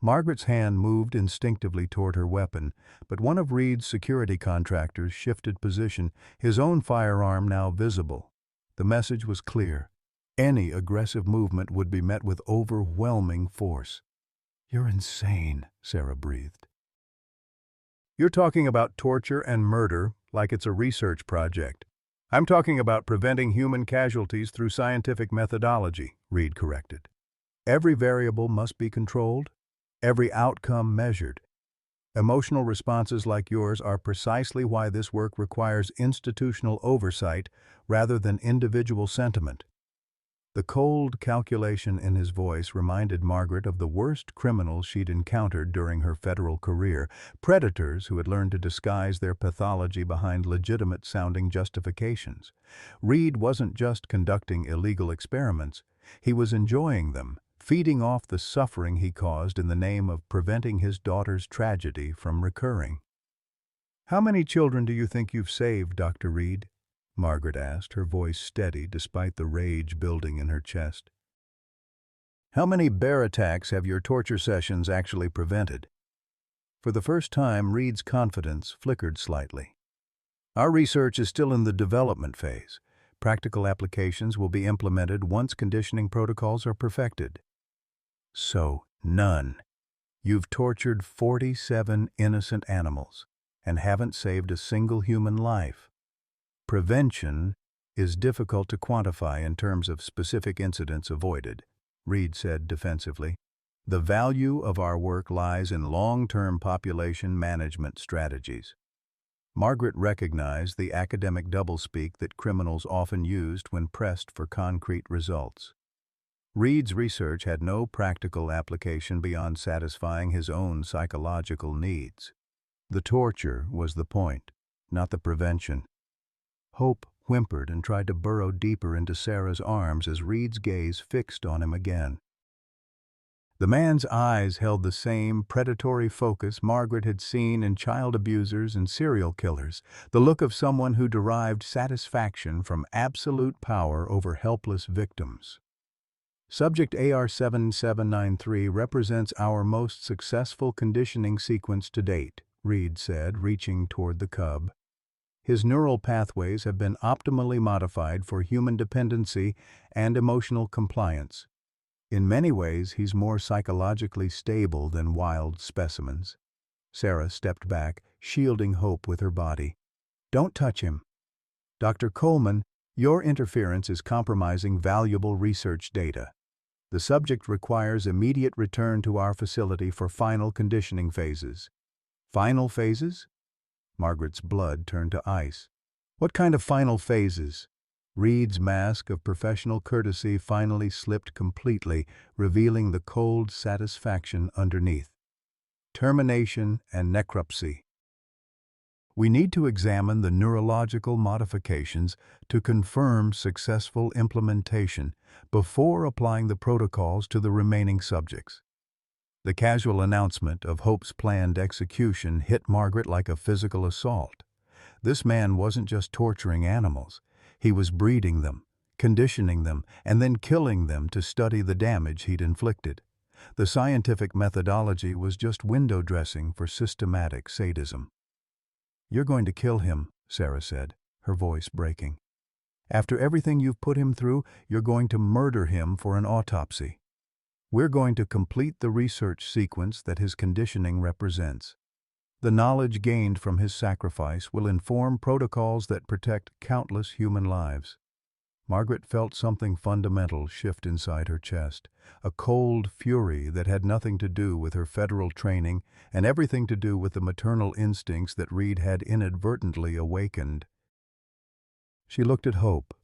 Margaret's hand moved instinctively toward her weapon, but one of Reed's security contractors shifted position, his own firearm now visible. The message was clear. Any aggressive movement would be met with overwhelming force. "You're insane," Sarah breathed. "You're talking about torture and murder like it's a research project. I'm talking about preventing human casualties through scientific methodology," Reed corrected. "Every variable must be controlled, every outcome measured. Emotional responses like yours are precisely why this work requires institutional oversight rather than individual sentiment." The cold calculation in his voice reminded Margaret of the worst criminals she'd encountered during her federal career, predators who had learned to disguise their pathology behind legitimate-sounding justifications. Reed wasn't just conducting illegal experiments, he was enjoying them, feeding off the suffering he caused in the name of preventing his daughter's tragedy from recurring. "How many children do you think you've saved, Dr. Reed?" Margaret asked, her voice steady despite the rage building in her chest. "How many bear attacks have your torture sessions actually prevented?" For the first time, Reed's confidence flickered slightly. "Our research is still in the development phase. Practical applications will be implemented once conditioning protocols are perfected." "So, none. You've tortured 47 innocent animals and haven't saved a single human life. Prevention is difficult to quantify in terms of specific incidents avoided," Reed said defensively. "The value of our work lies in long-term population management strategies." Margaret recognized the academic doublespeak that criminals often used when pressed for concrete results. Reed's research had no practical application beyond satisfying his own psychological needs. The torture was the point, not the prevention. Hope whimpered and tried to burrow deeper into Sarah's arms as Reed's gaze fixed on him again. The man's eyes held the same predatory focus Margaret had seen in child abusers and serial killers, the look of someone who derived satisfaction from absolute power over helpless victims. "Subject AR-7793 represents our most successful conditioning sequence to date," Reed said, reaching toward the cub. "His neural pathways have been optimally modified for human dependency and emotional compliance. In many ways, he's more psychologically stable than wild specimens." Sarah stepped back, shielding Hope with her body. "Don't touch him. Dr. Coleman, your interference is compromising valuable research data. The subject requires immediate return to our facility for final conditioning phases." "Final phases?" Margaret's blood turned to ice. "What kind of final phases?" Reed's mask of professional courtesy finally slipped completely, revealing the cold satisfaction underneath. "Termination and necropsy." We need to examine the neurological modifications to confirm successful implementation before applying the protocols to the remaining subjects. The casual announcement of Hope's planned execution hit Margaret like a physical assault. This man wasn't just torturing animals. He was breeding them, conditioning them, and then killing them to study the damage he'd inflicted. The scientific methodology was just window dressing for systematic sadism. "You're going to kill him," Sarah said, her voice breaking. "After everything you've put him through, you're going to murder him for an autopsy. We're going to complete the research sequence that his conditioning represents. The knowledge gained from his sacrifice will inform protocols that protect countless human lives." Margaret felt something fundamental shift inside her chest, a cold fury that had nothing to do with her federal training and everything to do with the maternal instincts that Reed had inadvertently awakened. She looked at Hope,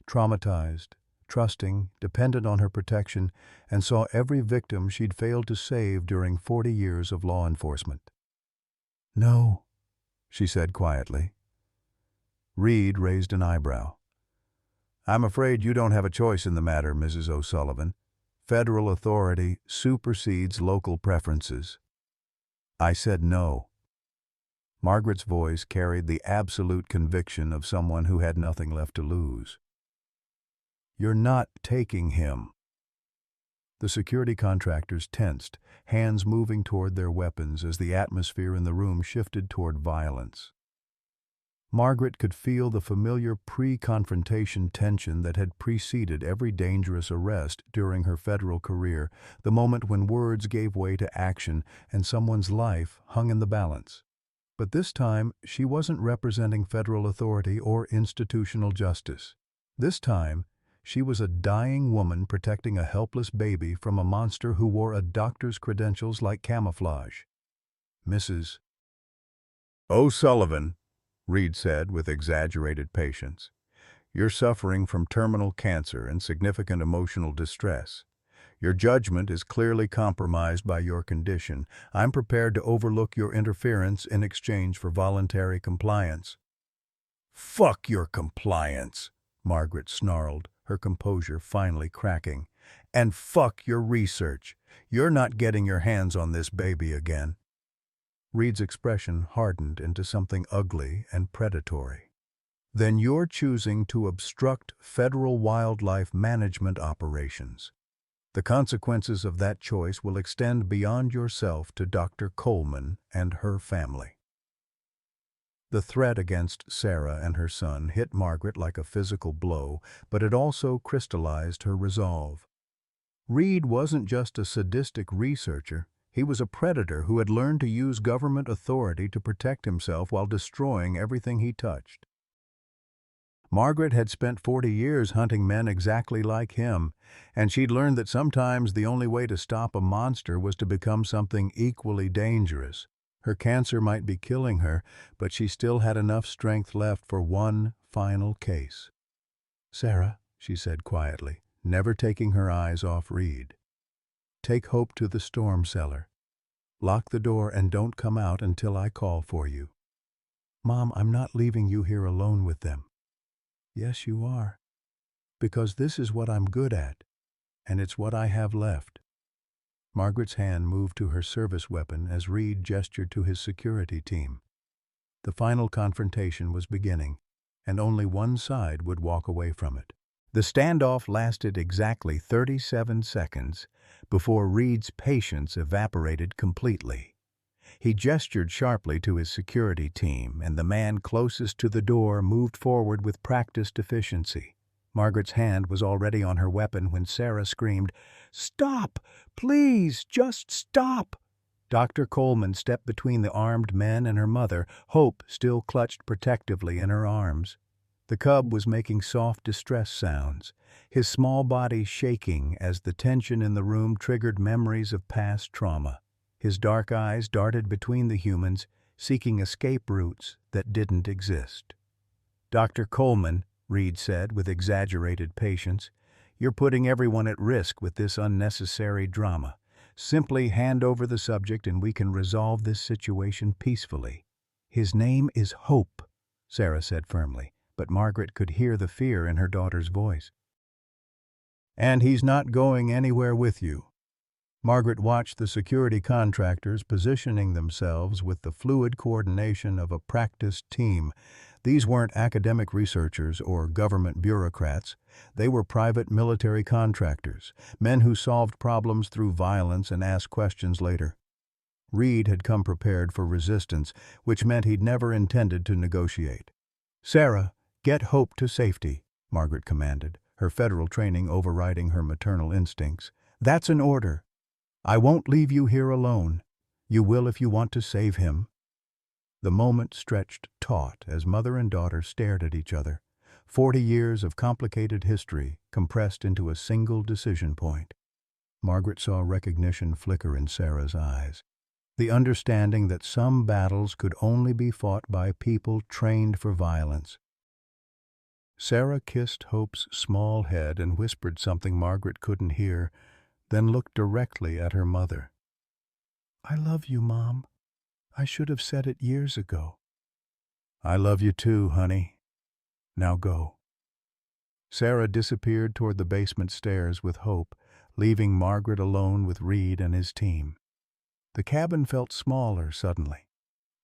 traumatized, trusting, dependent on her protection, and saw every victim she'd failed to save during 40 years of law enforcement. "No," she said quietly. Reed raised an eyebrow. "I'm afraid you don't have a choice in the matter, Mrs. O'Sullivan. Federal authority supersedes local preferences." "I said no." Margaret's voice carried the absolute conviction of someone who had nothing left to lose. "You're not taking him." The security contractors tensed, hands moving toward their weapons as the atmosphere in the room shifted toward violence. Margaret could feel the familiar pre-confrontation tension that had preceded every dangerous arrest during her federal career, the moment when words gave way to action and someone's life hung in the balance. But this time, she wasn't representing federal authority or institutional justice. This time, she was a dying woman protecting a helpless baby from a monster who wore a doctor's credentials like camouflage. "Mrs. O'Sullivan," Reed said with exaggerated patience, "you're suffering from terminal cancer and significant emotional distress. Your judgment is clearly compromised by your condition. I'm prepared to overlook your interference in exchange for voluntary compliance." "Fuck your compliance," Margaret snarled, her composure finally cracking. "And fuck your research. You're not getting your hands on this baby again." Reed's expression hardened into something ugly and predatory. "Then you're choosing to obstruct federal wildlife management operations. The consequences of that choice will extend beyond yourself to Dr. Coleman and her family." The threat against Sarah and her son hit Margaret like a physical blow, but it also crystallized her resolve. Reed wasn't just a sadistic researcher. He was a predator who had learned to use government authority to protect himself while destroying everything he touched. Margaret had spent 40 years hunting men exactly like him, and she'd learned that sometimes the only way to stop a monster was to become something equally dangerous. Her cancer might be killing her, but she still had enough strength left for one final case. "Sarah," she said quietly, never taking her eyes off Reed, "take Hope to the storm cellar. Lock the door and don't come out until I call for you." "Mom, I'm not leaving you here alone with them." "Yes, you are. Because this is what I'm good at, and it's what I have left." Margaret's hand moved to her service weapon as Reed gestured to his security team. The final confrontation was beginning, and only one side would walk away from it. The standoff lasted exactly 37 seconds before Reed's patience evaporated completely. He gestured sharply to his security team, and the man closest to the door moved forward with practiced efficiency. Margaret's hand was already on her weapon when Sarah screamed, "Stop! Please, just stop!" Dr. Coleman stepped between the armed men and her mother, Hope still clutched protectively in her arms. The cub was making soft distress sounds, his small body shaking as the tension in the room triggered memories of past trauma. His dark eyes darted between the humans, seeking escape routes that didn't exist. "Dr. Coleman," Reed said with exaggerated patience, "you're putting everyone at risk with this unnecessary drama. Simply hand over the subject and we can resolve this situation peacefully." "His name is Hope," Sarah said firmly, but Margaret could hear the fear in her daughter's voice. "And he's not going anywhere with you." Margaret watched the security contractors positioning themselves with the fluid coordination of a practiced team. These weren't academic researchers or government bureaucrats. They were private military contractors, men who solved problems through violence and asked questions later. Reed had come prepared for resistance, which meant he'd never intended to negotiate. "Sarah, get Hope to safety," Margaret commanded, her federal training overriding her maternal instincts. "That's an order. I won't leave you here alone. You will if you want to save him." The moment stretched taut as mother and daughter stared at each other. 40 years of complicated history compressed into a single decision point. Margaret saw recognition flicker in Sarah's eyes. The understanding that some battles could only be fought by people trained for violence. Sarah kissed Hope's small head and whispered something Margaret couldn't hear, then looked directly at her mother. "I love you, Mom. I should have said it years ago." "I love you too, honey. Now go." Sarah disappeared toward the basement stairs with Hope, leaving Margaret alone with Reed and his team. The cabin felt smaller suddenly,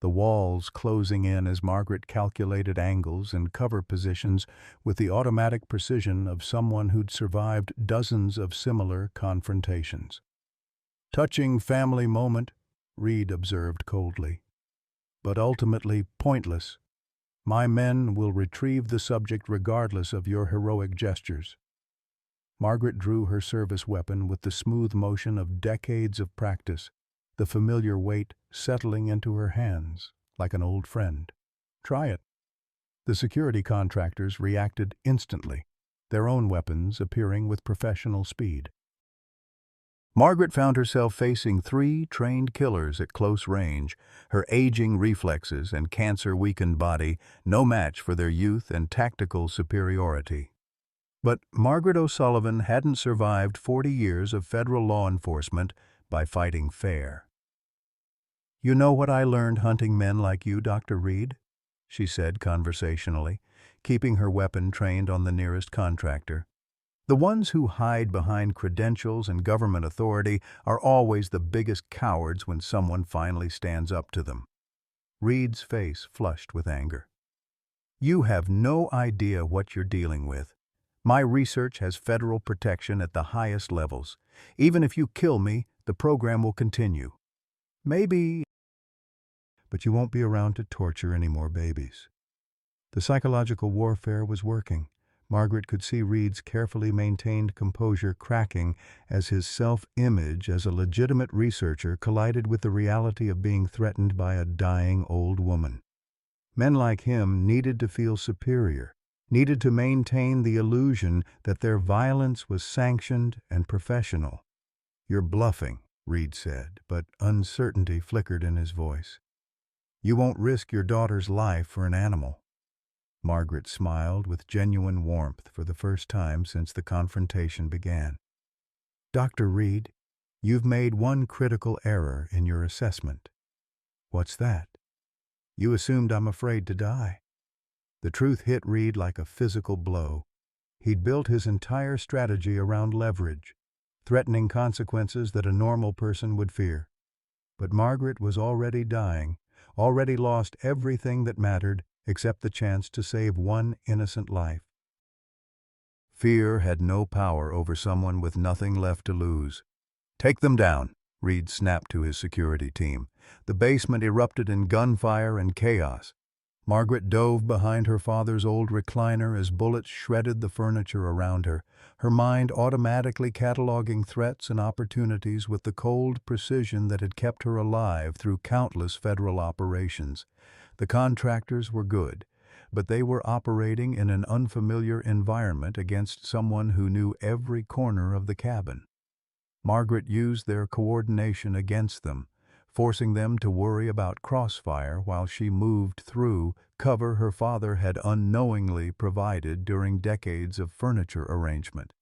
the walls closing in as Margaret calculated angles and cover positions with the automatic precision of someone who'd survived dozens of similar confrontations. "Touching family moment," Reed observed coldly, "but ultimately pointless. My men will retrieve the subject regardless of your heroic gestures." Margaret drew her service weapon with the smooth motion of decades of practice, the familiar weight settling into her hands like an old friend. "Try it." The security contractors reacted instantly, their own weapons appearing with professional speed. Margaret found herself facing 3 trained killers at close range, her aging reflexes and cancer-weakened body no match for their youth and tactical superiority. But Margaret O'Sullivan hadn't survived 40 years of federal law enforcement by fighting fair. "You know what I learned hunting men like you, Dr. Reed?" she said conversationally, keeping her weapon trained on the nearest contractor. "The ones who hide behind credentials and government authority are always the biggest cowards when someone finally stands up to them." Reed's face flushed with anger. "You have no idea what you're dealing with. My research has federal protection at the highest levels. Even if you kill me, the program will continue. Maybe, but you won't be around to torture any more babies." The psychological warfare was working. Margaret could see Reed's carefully maintained composure cracking as his self-image as a legitimate researcher collided with the reality of being threatened by a dying old woman. Men like him needed to feel superior, needed to maintain the illusion that their violence was sanctioned and professional. "You're bluffing," Reed said, but uncertainty flickered in his voice. "You won't risk your daughter's life for an animal." Margaret smiled with genuine warmth for the first time since the confrontation began. "Dr. Reed, you've made one critical error in your assessment." "What's that?" "You assumed I'm afraid to die." The truth hit Reed like a physical blow. He'd built his entire strategy around leverage, threatening consequences that a normal person would fear. But Margaret was already dying, already lost everything that mattered except the chance to save one innocent life. Fear had no power over someone with nothing left to lose. "Take them down," Reed snapped to his security team. The basement erupted in gunfire and chaos. Margaret dove behind her father's old recliner as bullets shredded the furniture around her, her mind automatically cataloging threats and opportunities with the cold precision that had kept her alive through countless federal operations. The contractors were good, but they were operating in an unfamiliar environment against someone who knew every corner of the cabin. Margaret used their coordination against them, forcing them to worry about crossfire while she moved through cover her father had unknowingly provided during decades of furniture arrangement.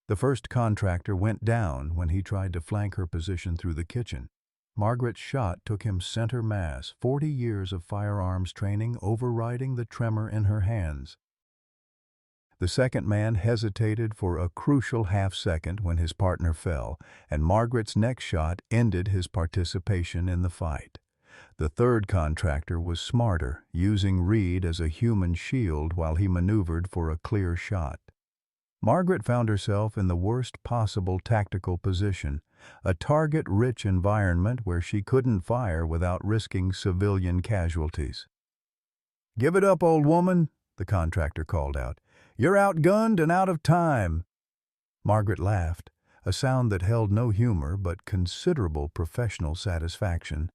The first contractor went down when he tried to flank her position through the kitchen. Margaret's shot took him center mass, 40 years of firearms training overriding the tremor in her hands. The second man hesitated for a crucial half-second when his partner fell, and Margaret's next shot ended his participation in the fight. The third contractor was smarter, using Reed as a human shield while he maneuvered for a clear shot. Margaret found herself in the worst possible tactical position, a target-rich environment where she couldn't fire without risking civilian casualties. "Give it up, old woman," the contractor called out. "You're outgunned and out of time." Margaret laughed, a sound that held no humor but considerable professional satisfaction.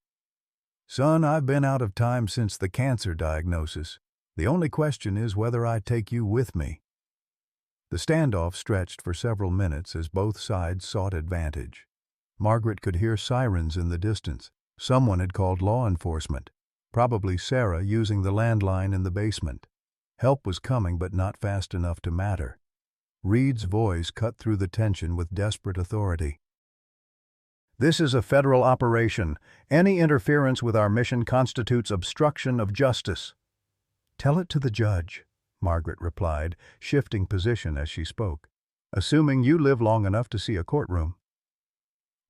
"Son, I've been out of time since the cancer diagnosis. The only question is whether I take you with me." The standoff stretched for several minutes as both sides sought advantage. Margaret could hear sirens in the distance. Someone had called law enforcement, probably Sarah using the landline in the basement. Help was coming, but not fast enough to matter. Reed's voice cut through the tension with desperate authority. "This is a federal operation. Any interference with our mission constitutes obstruction of justice." "Tell it to the judge," Margaret replied, shifting position as she spoke. "Assuming you live long enough to see a courtroom."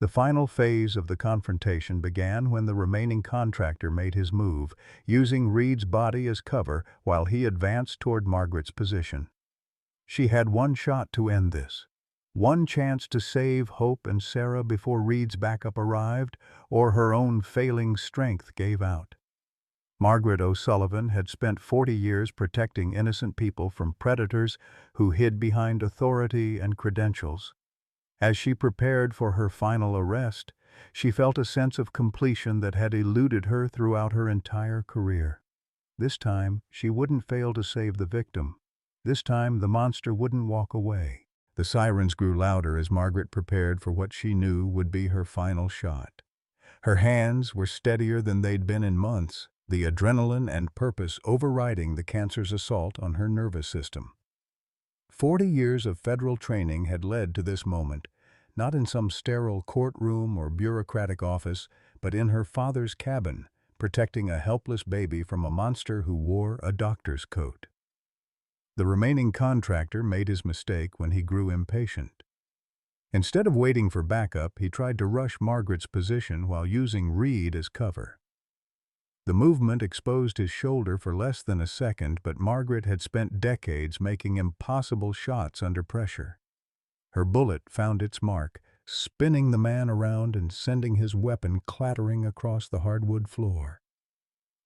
The final phase of the confrontation began when the remaining contractor made his move, using Reed's body as cover while he advanced toward Margaret's position. She had one shot to end this. One chance to save Hope and Sarah before Reed's backup arrived, or her own failing strength gave out. Margaret O'Sullivan had spent 40 years protecting innocent people from predators who hid behind authority and credentials. As she prepared for her final arrest, she felt a sense of completion that had eluded her throughout her entire career. This time, she wouldn't fail to save the victim. This time, the monster wouldn't walk away. The sirens grew louder as Margaret prepared for what she knew would be her final shot. Her hands were steadier than they'd been in months, the adrenaline and purpose overriding the cancer's assault on her nervous system. 40 years of federal training had led to this moment, not in some sterile courtroom or bureaucratic office, but in her father's cabin, protecting a helpless baby from a monster who wore a doctor's coat. The remaining contractor made his mistake when he grew impatient. Instead of waiting for backup, he tried to rush Margaret's position while using Reed as cover. The movement exposed his shoulder for less than a second, but Margaret had spent decades making impossible shots under pressure. Her bullet found its mark, spinning the man around and sending his weapon clattering across the hardwood floor.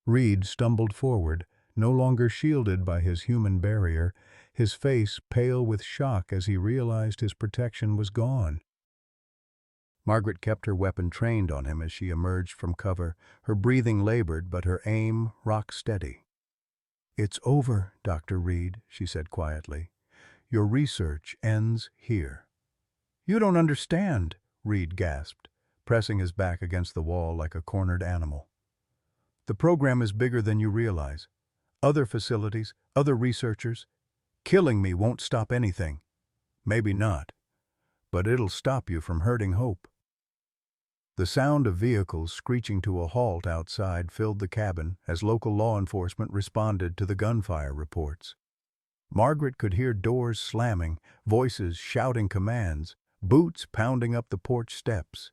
Reed stumbled forward, no longer shielded by his human barrier, his face pale with shock as he realized his protection was gone. Margaret kept her weapon trained on him as she emerged from cover, her breathing labored but her aim rock steady. "It's over, Dr. Reed," she said quietly. "Your research ends here." "You don't understand," Reed gasped, pressing his back against the wall like a cornered animal. "The program is bigger than you realize. Other facilities, other researchers. Killing me won't stop anything. Maybe not, but it'll stop you from hurting Hope." The sound of vehicles screeching to a halt outside filled the cabin as local law enforcement responded to the gunfire reports. Margaret could hear doors slamming, voices shouting commands, boots pounding up the porch steps.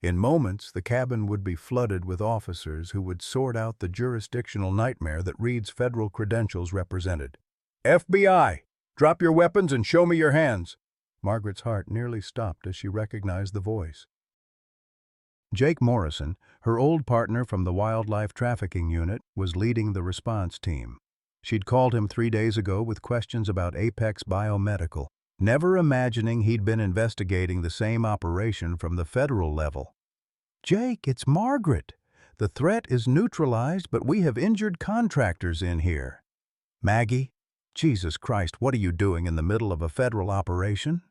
In moments, the cabin would be flooded with officers who would sort out the jurisdictional nightmare that Reed's federal credentials represented. "FBI, drop your weapons and show me your hands." Margaret's heart nearly stopped as she recognized the voice. Jake Morrison, her old partner from the wildlife trafficking unit, was leading the response team. She'd called him 3 days ago with questions about Apex Biomedical, never imagining he'd been investigating the same operation from the federal level. "Jake, it's Margaret. The threat is neutralized, but we have injured contractors in here." "Maggie? Jesus Christ, what are you doing in the middle of a federal operation?"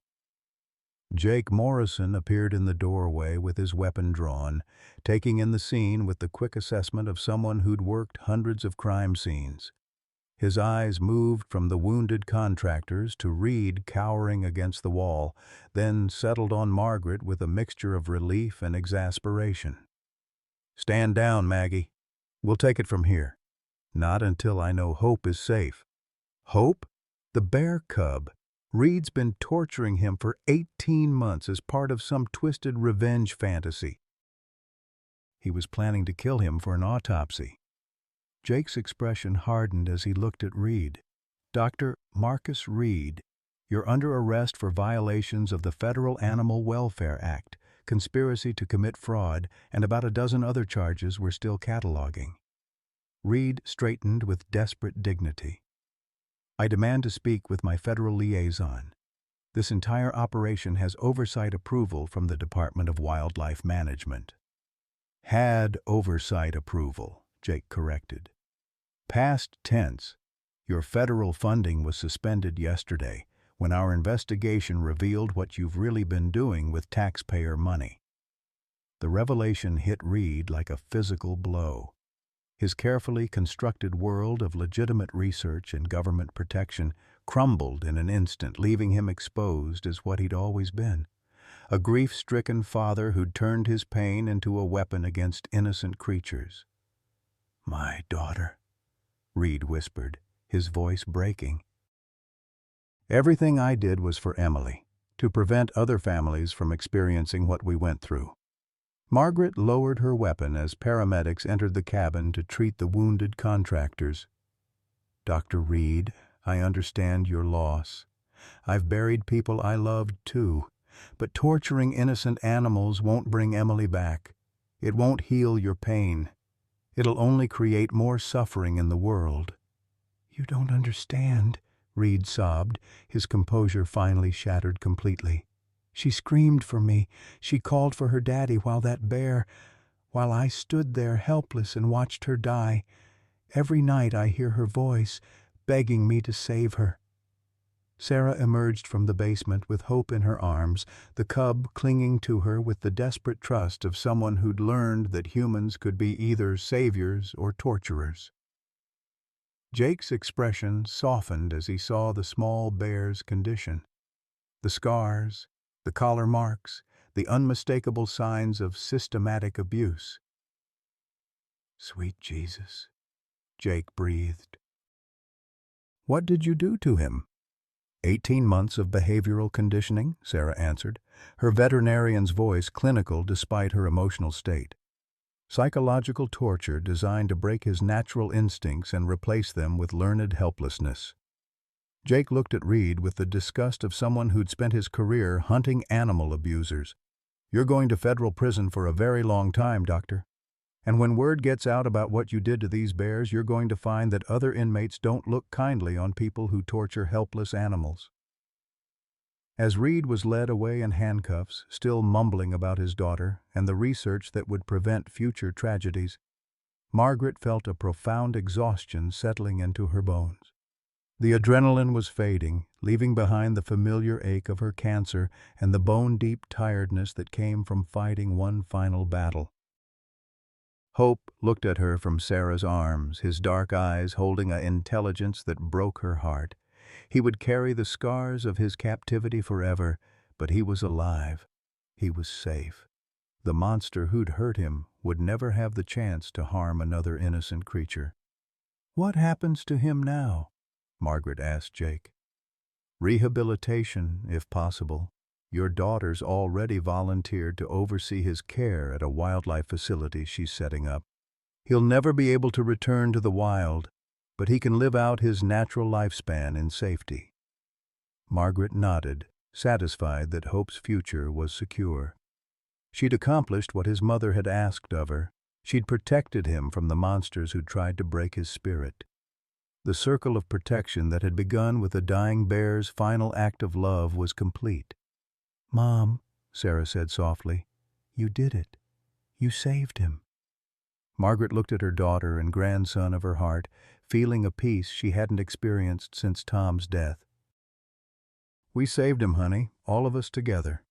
Jake Morrison appeared in the doorway with his weapon drawn, taking in the scene with the quick assessment of someone who'd worked hundreds of crime scenes. His eyes moved from the wounded contractors to Reed cowering against the wall, then settled on Margaret with a mixture of relief and exasperation. Stand down, Maggie. We'll take it from here. Not until I know Hope is safe. Hope? The bear cub. Reed's been torturing him for 18 months as part of some twisted revenge fantasy. He was planning to kill him for an autopsy. Jake's expression hardened as he looked at Reed. Dr. Marcus Reed, you're under arrest for violations of the Federal Animal Welfare Act, conspiracy to commit fraud, and about a dozen other charges we're still cataloging. Reed straightened with desperate dignity. I demand to speak with my federal liaison. This entire operation has oversight approval from the Department of Wildlife Management. Had oversight approval, Jake corrected. Past tense. Your federal funding was suspended yesterday when our investigation revealed what you've really been doing with taxpayer money. The revelation hit Reed like a physical blow. His carefully constructed world of legitimate research and government protection crumbled in an instant, leaving him exposed as what he'd always been. A grief-stricken father who'd turned his pain into a weapon against innocent creatures. "My daughter," Reed whispered, his voice breaking. "Everything I did was for Emily, to prevent other families from experiencing what we went through." Margaret lowered her weapon as paramedics entered the cabin to treat the wounded contractors. "Dr. Reed, I understand your loss. I've buried people I loved too, but torturing innocent animals won't bring Emily back. It won't heal your pain. It'll only create more suffering in the world." "You don't understand," Reed sobbed, his composure finally shattered completely. "She screamed for me. She called for her daddy while I stood there helpless and watched her die. Every night I hear her voice, begging me to save her." Sarah emerged from the basement with Hope in her arms, the cub clinging to her with the desperate trust of someone who'd learned that humans could be either saviors or torturers. Jake's expression softened as he saw the small bear's condition. The scars, the collar marks, the unmistakable signs of systematic abuse. "Sweet Jesus," Jake breathed. "What did you do to him?" 18 months of behavioral conditioning, Sarah answered, her veterinarian's voice clinical despite her emotional state. Psychological torture designed to break his natural instincts and replace them with learned helplessness. Jake looked at Reed with the disgust of someone who'd spent his career hunting animal abusers. "You're going to federal prison for a very long time, Doctor. And when word gets out about what you did to these bears, you're going to find that other inmates don't look kindly on people who torture helpless animals." As Reed was led away in handcuffs, still mumbling about his daughter and the research that would prevent future tragedies, Margaret felt a profound exhaustion settling into her bones. The adrenaline was fading, leaving behind the familiar ache of her cancer and the bone-deep tiredness that came from fighting one final battle. Hope looked at her from Sarah's arms, his dark eyes holding an intelligence that broke her heart. He would carry the scars of his captivity forever, but he was alive. He was safe. The monster who'd hurt him would never have the chance to harm another innocent creature. "What happens to him now?" Margaret asked Jake. "Rehabilitation, if possible. Your daughter's already volunteered to oversee his care at a wildlife facility she's setting up. He'll never be able to return to the wild, but he can live out his natural lifespan in safety." Margaret nodded, satisfied that Hope's future was secure. She'd accomplished what his mother had asked of her. She'd protected him from the monsters who'd tried to break his spirit. The circle of protection that had begun with the dying bear's final act of love was complete. "Mom," Sarah said softly, "you did it. You saved him." Margaret looked at her daughter and grandson of her heart, feeling a peace she hadn't experienced since Tom's death. "We saved him, honey, all of us together."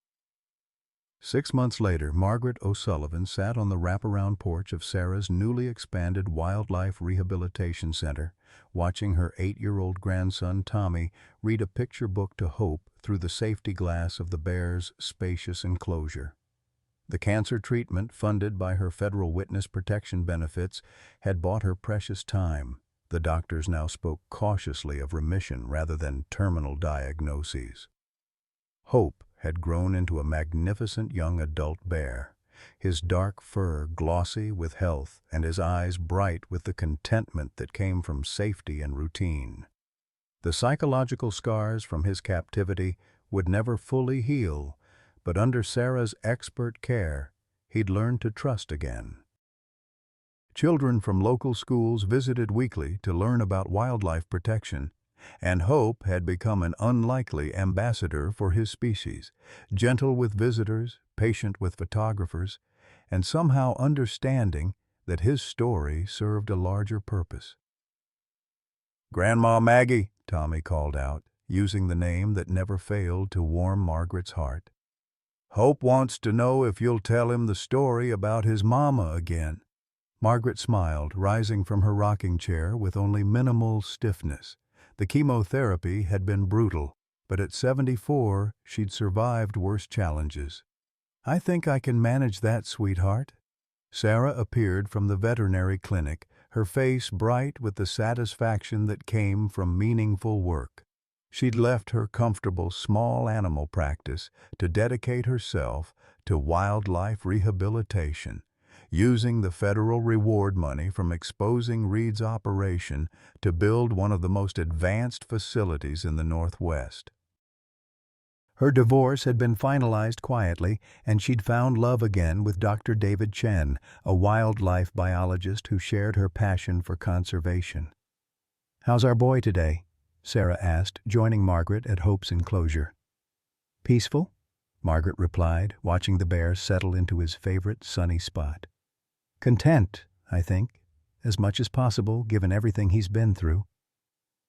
6 months later, Margaret O'Sullivan sat on the wraparound porch of Sarah's newly expanded Wildlife Rehabilitation Center, watching her 8-year-old grandson Tommy read a picture book to Hope through the safety glass of the bear's spacious enclosure. The cancer treatment funded by her federal witness protection benefits had bought her precious time. The doctors now spoke cautiously of remission rather than terminal diagnoses. Hope had grown into a magnificent young adult bear, his dark fur glossy with health and his eyes bright with the contentment that came from safety and routine. The psychological scars from his captivity would never fully heal, but under Sarah's expert care, he'd learned to trust again. Children from local schools visited weekly to learn about wildlife protection, and Hope had become an unlikely ambassador for his species, gentle with visitors, patient with photographers, and somehow understanding that his story served a larger purpose. "Grandma Maggie," Tommy called out, using the name that never failed to warm Margaret's heart. "Hope wants to know if you'll tell him the story about his mama again." Margaret smiled, rising from her rocking chair with only minimal stiffness. The chemotherapy had been brutal, but at 74, she'd survived worse challenges. "I think I can manage that, sweetheart." Sarah appeared from the veterinary clinic, her face bright with the satisfaction that came from meaningful work. She'd left her comfortable small animal practice to dedicate herself to wildlife rehabilitation, using the federal reward money from exposing Reed's operation to build one of the most advanced facilities in the Northwest. Her divorce had been finalized quietly, and she'd found love again with Dr. David Chen, a wildlife biologist who shared her passion for conservation. "How's our boy today?" Sarah asked, joining Margaret at Hope's enclosure. "Peaceful?" Margaret replied, watching the bear settle into his favorite sunny spot. "Content, I think, as much as possible given everything he's been through."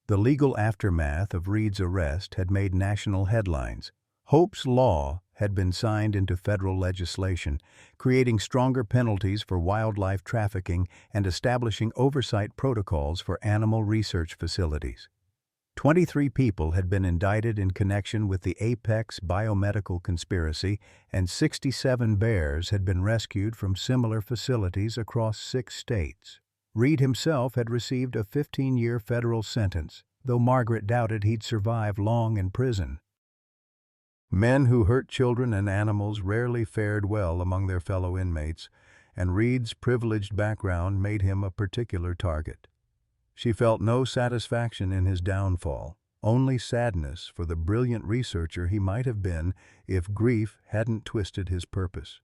The legal aftermath of Reed's arrest had made national headlines. Hope's Law had been signed into federal legislation, creating stronger penalties for wildlife trafficking and establishing oversight protocols for animal research facilities. 23 people had been indicted in connection with the Apex biomedical conspiracy, and 67 bears had been rescued from similar facilities across 6 states. Reed himself had received a 15-year federal sentence, though Margaret doubted he'd survive long in prison. Men who hurt children and animals rarely fared well among their fellow inmates, and Reed's privileged background made him a particular target. She felt no satisfaction in his downfall, only sadness for the brilliant researcher he might have been if grief hadn't twisted his purpose.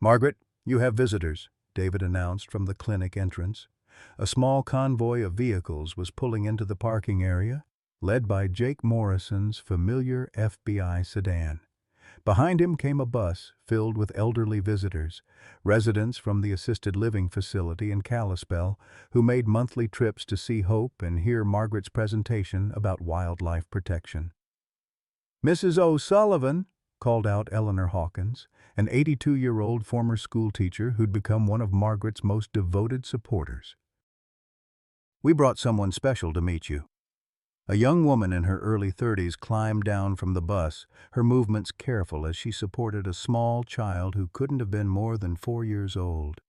"Margaret, you have visitors," David announced from the clinic entrance. A small convoy of vehicles was pulling into the parking area, led by Jake Morrison's familiar FBI sedan. Behind him came a bus filled with elderly visitors, residents from the assisted living facility in Kalispell, who made monthly trips to see Hope and hear Margaret's presentation about wildlife protection. "Mrs. O'Sullivan," called out Eleanor Hawkins, an 82-year-old former schoolteacher who'd become one of Margaret's most devoted supporters. "We brought someone special to meet you." A young woman in her early 30s climbed down from the bus, her movements careful as she supported a small child who couldn't have been more than 4 years old.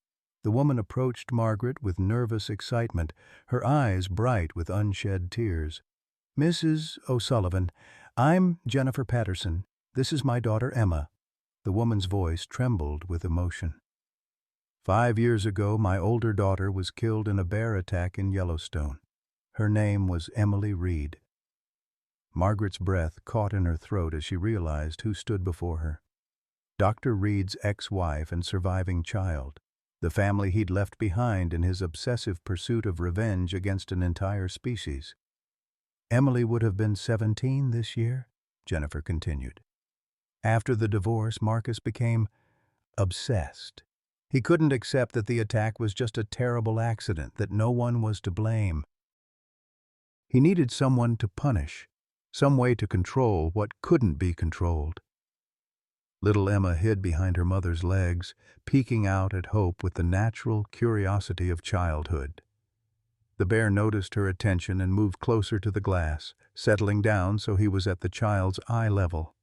The woman approached Margaret with nervous excitement, her eyes bright with unshed tears. "Mrs. O'Sullivan, I'm Jennifer Patterson. This is my daughter Emma." The woman's voice trembled with emotion. 5 years ago, my older daughter was killed in a bear attack in Yellowstone. Her name was Emily Reed." Margaret's breath caught in her throat as she realized who stood before her. Dr. Reed's ex-wife and surviving child, the family he'd left behind in his obsessive pursuit of revenge against an entire species. "Emily would have been 17 this year," Jennifer continued. "After the divorce, Marcus became obsessed. He couldn't accept that the attack was just a terrible accident, that no one was to blame. He needed someone to punish, some way to control what couldn't be controlled." Little Emma hid behind her mother's legs, peeking out at Hope with the natural curiosity of childhood. The bear noticed her attention and moved closer to the glass, settling down so he was at the child's eye level.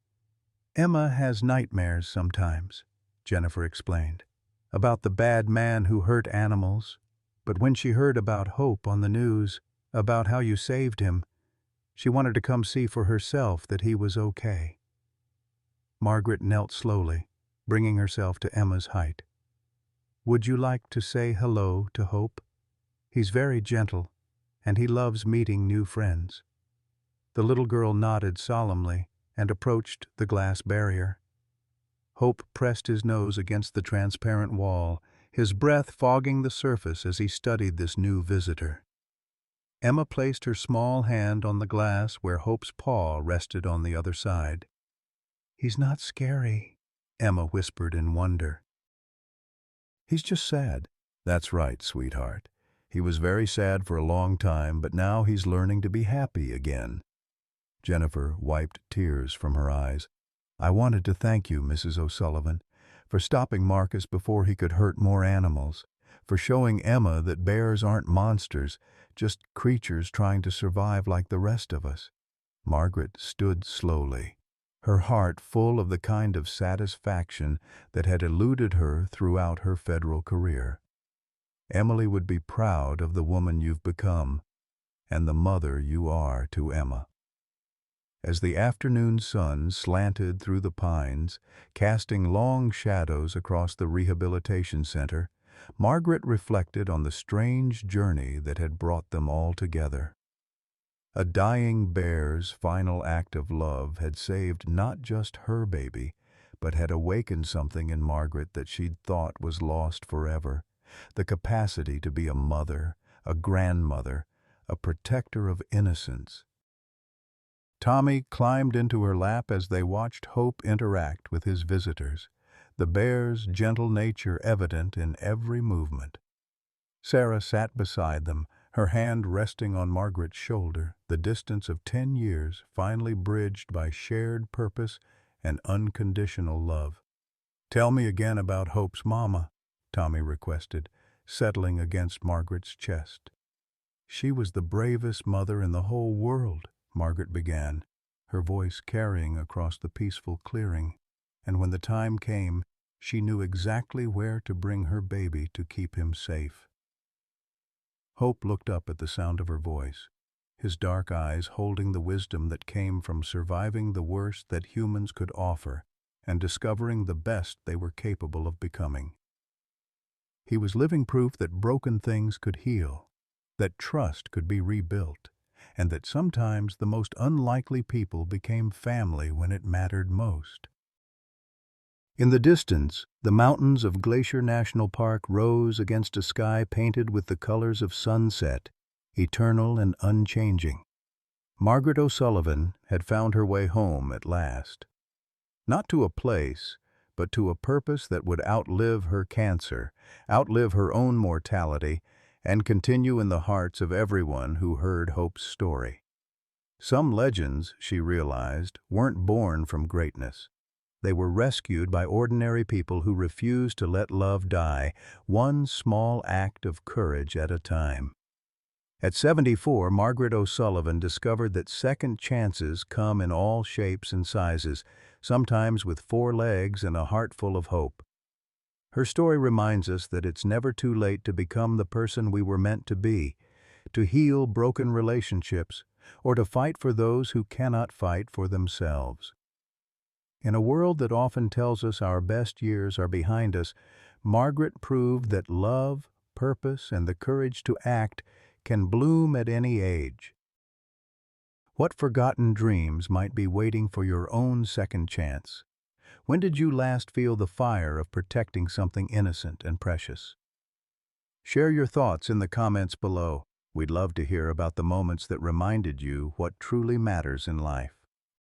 "Emma has nightmares sometimes," Jennifer explained. About the bad man who hurt animals. But when she heard about Hope on the news, about how you saved him, she wanted to come see for herself that he was okay. Margaret knelt slowly, bringing herself to Emma's height. Would you like to say hello to Hope? He's very gentle, and he loves meeting new friends. The little girl nodded solemnly and approached the glass barrier. Hope pressed his nose against the transparent wall, his breath fogging the surface as he studied this new visitor. Emma placed her small hand on the glass where Hope's paw rested on the other side. He's not scary, Emma whispered in wonder. He's just sad. That's right, sweetheart. He was very sad for a long time, but now he's learning to be happy again. Jennifer wiped tears from her eyes. I wanted to thank you, Mrs. O'Sullivan, for stopping Marcus before he could hurt more animals, for showing Emma that bears aren't monsters, just creatures trying to survive like the rest of us. Margaret stood slowly, her heart full of the kind of satisfaction that had eluded her throughout her federal career. Emily would be proud of the woman you've become and the mother you are to Emma. As the afternoon sun slanted through the pines, casting long shadows across the rehabilitation center, Margaret reflected on the strange journey that had brought them all together. A dying bear's final act of love had saved not just her baby, but had awakened something in Margaret that she'd thought was lost forever, the capacity to be a mother, a grandmother, a protector of innocence. Tommy climbed into her lap as they watched Hope interact with his visitors, the bear's gentle nature evident in every movement. Sarah sat beside them, her hand resting on Margaret's shoulder, the distance of 10 years finally bridged by shared purpose and unconditional love. Tell me again about Hope's mama, Tommy requested, settling against Margaret's chest. She was the bravest mother in the whole world, Margaret began, her voice carrying across the peaceful clearing, and when the time came, she knew exactly where to bring her baby to keep him safe. Hope looked up at the sound of her voice, his dark eyes holding the wisdom that came from surviving the worst that humans could offer and discovering the best they were capable of becoming. He was living proof that broken things could heal, that trust could be rebuilt, and that sometimes the most unlikely people became family when it mattered most. In the distance, the mountains of Glacier National Park rose against a sky painted with the colors of sunset, eternal and unchanging. Margaret O'Sullivan had found her way home at last. Not to a place, but to a purpose that would outlive her cancer, outlive her own mortality, and continue in the hearts of everyone who heard Hope's story. Some legends, she realized, weren't born from greatness. They were rescued by ordinary people who refused to let love die, one small act of courage at a time. At 74, Margaret O'Sullivan discovered that second chances come in all shapes and sizes, sometimes with 4 legs and a heart full of hope. Her story reminds us that it's never too late to become the person we were meant to be, to heal broken relationships, or to fight for those who cannot fight for themselves. In a world that often tells us our best years are behind us, Margaret proved that love, purpose, and the courage to act can bloom at any age. What forgotten dreams might be waiting for your own second chance? When did you last feel the fire of protecting something innocent and precious? Share your thoughts in the comments below. We'd love to hear about the moments that reminded you what truly matters in life.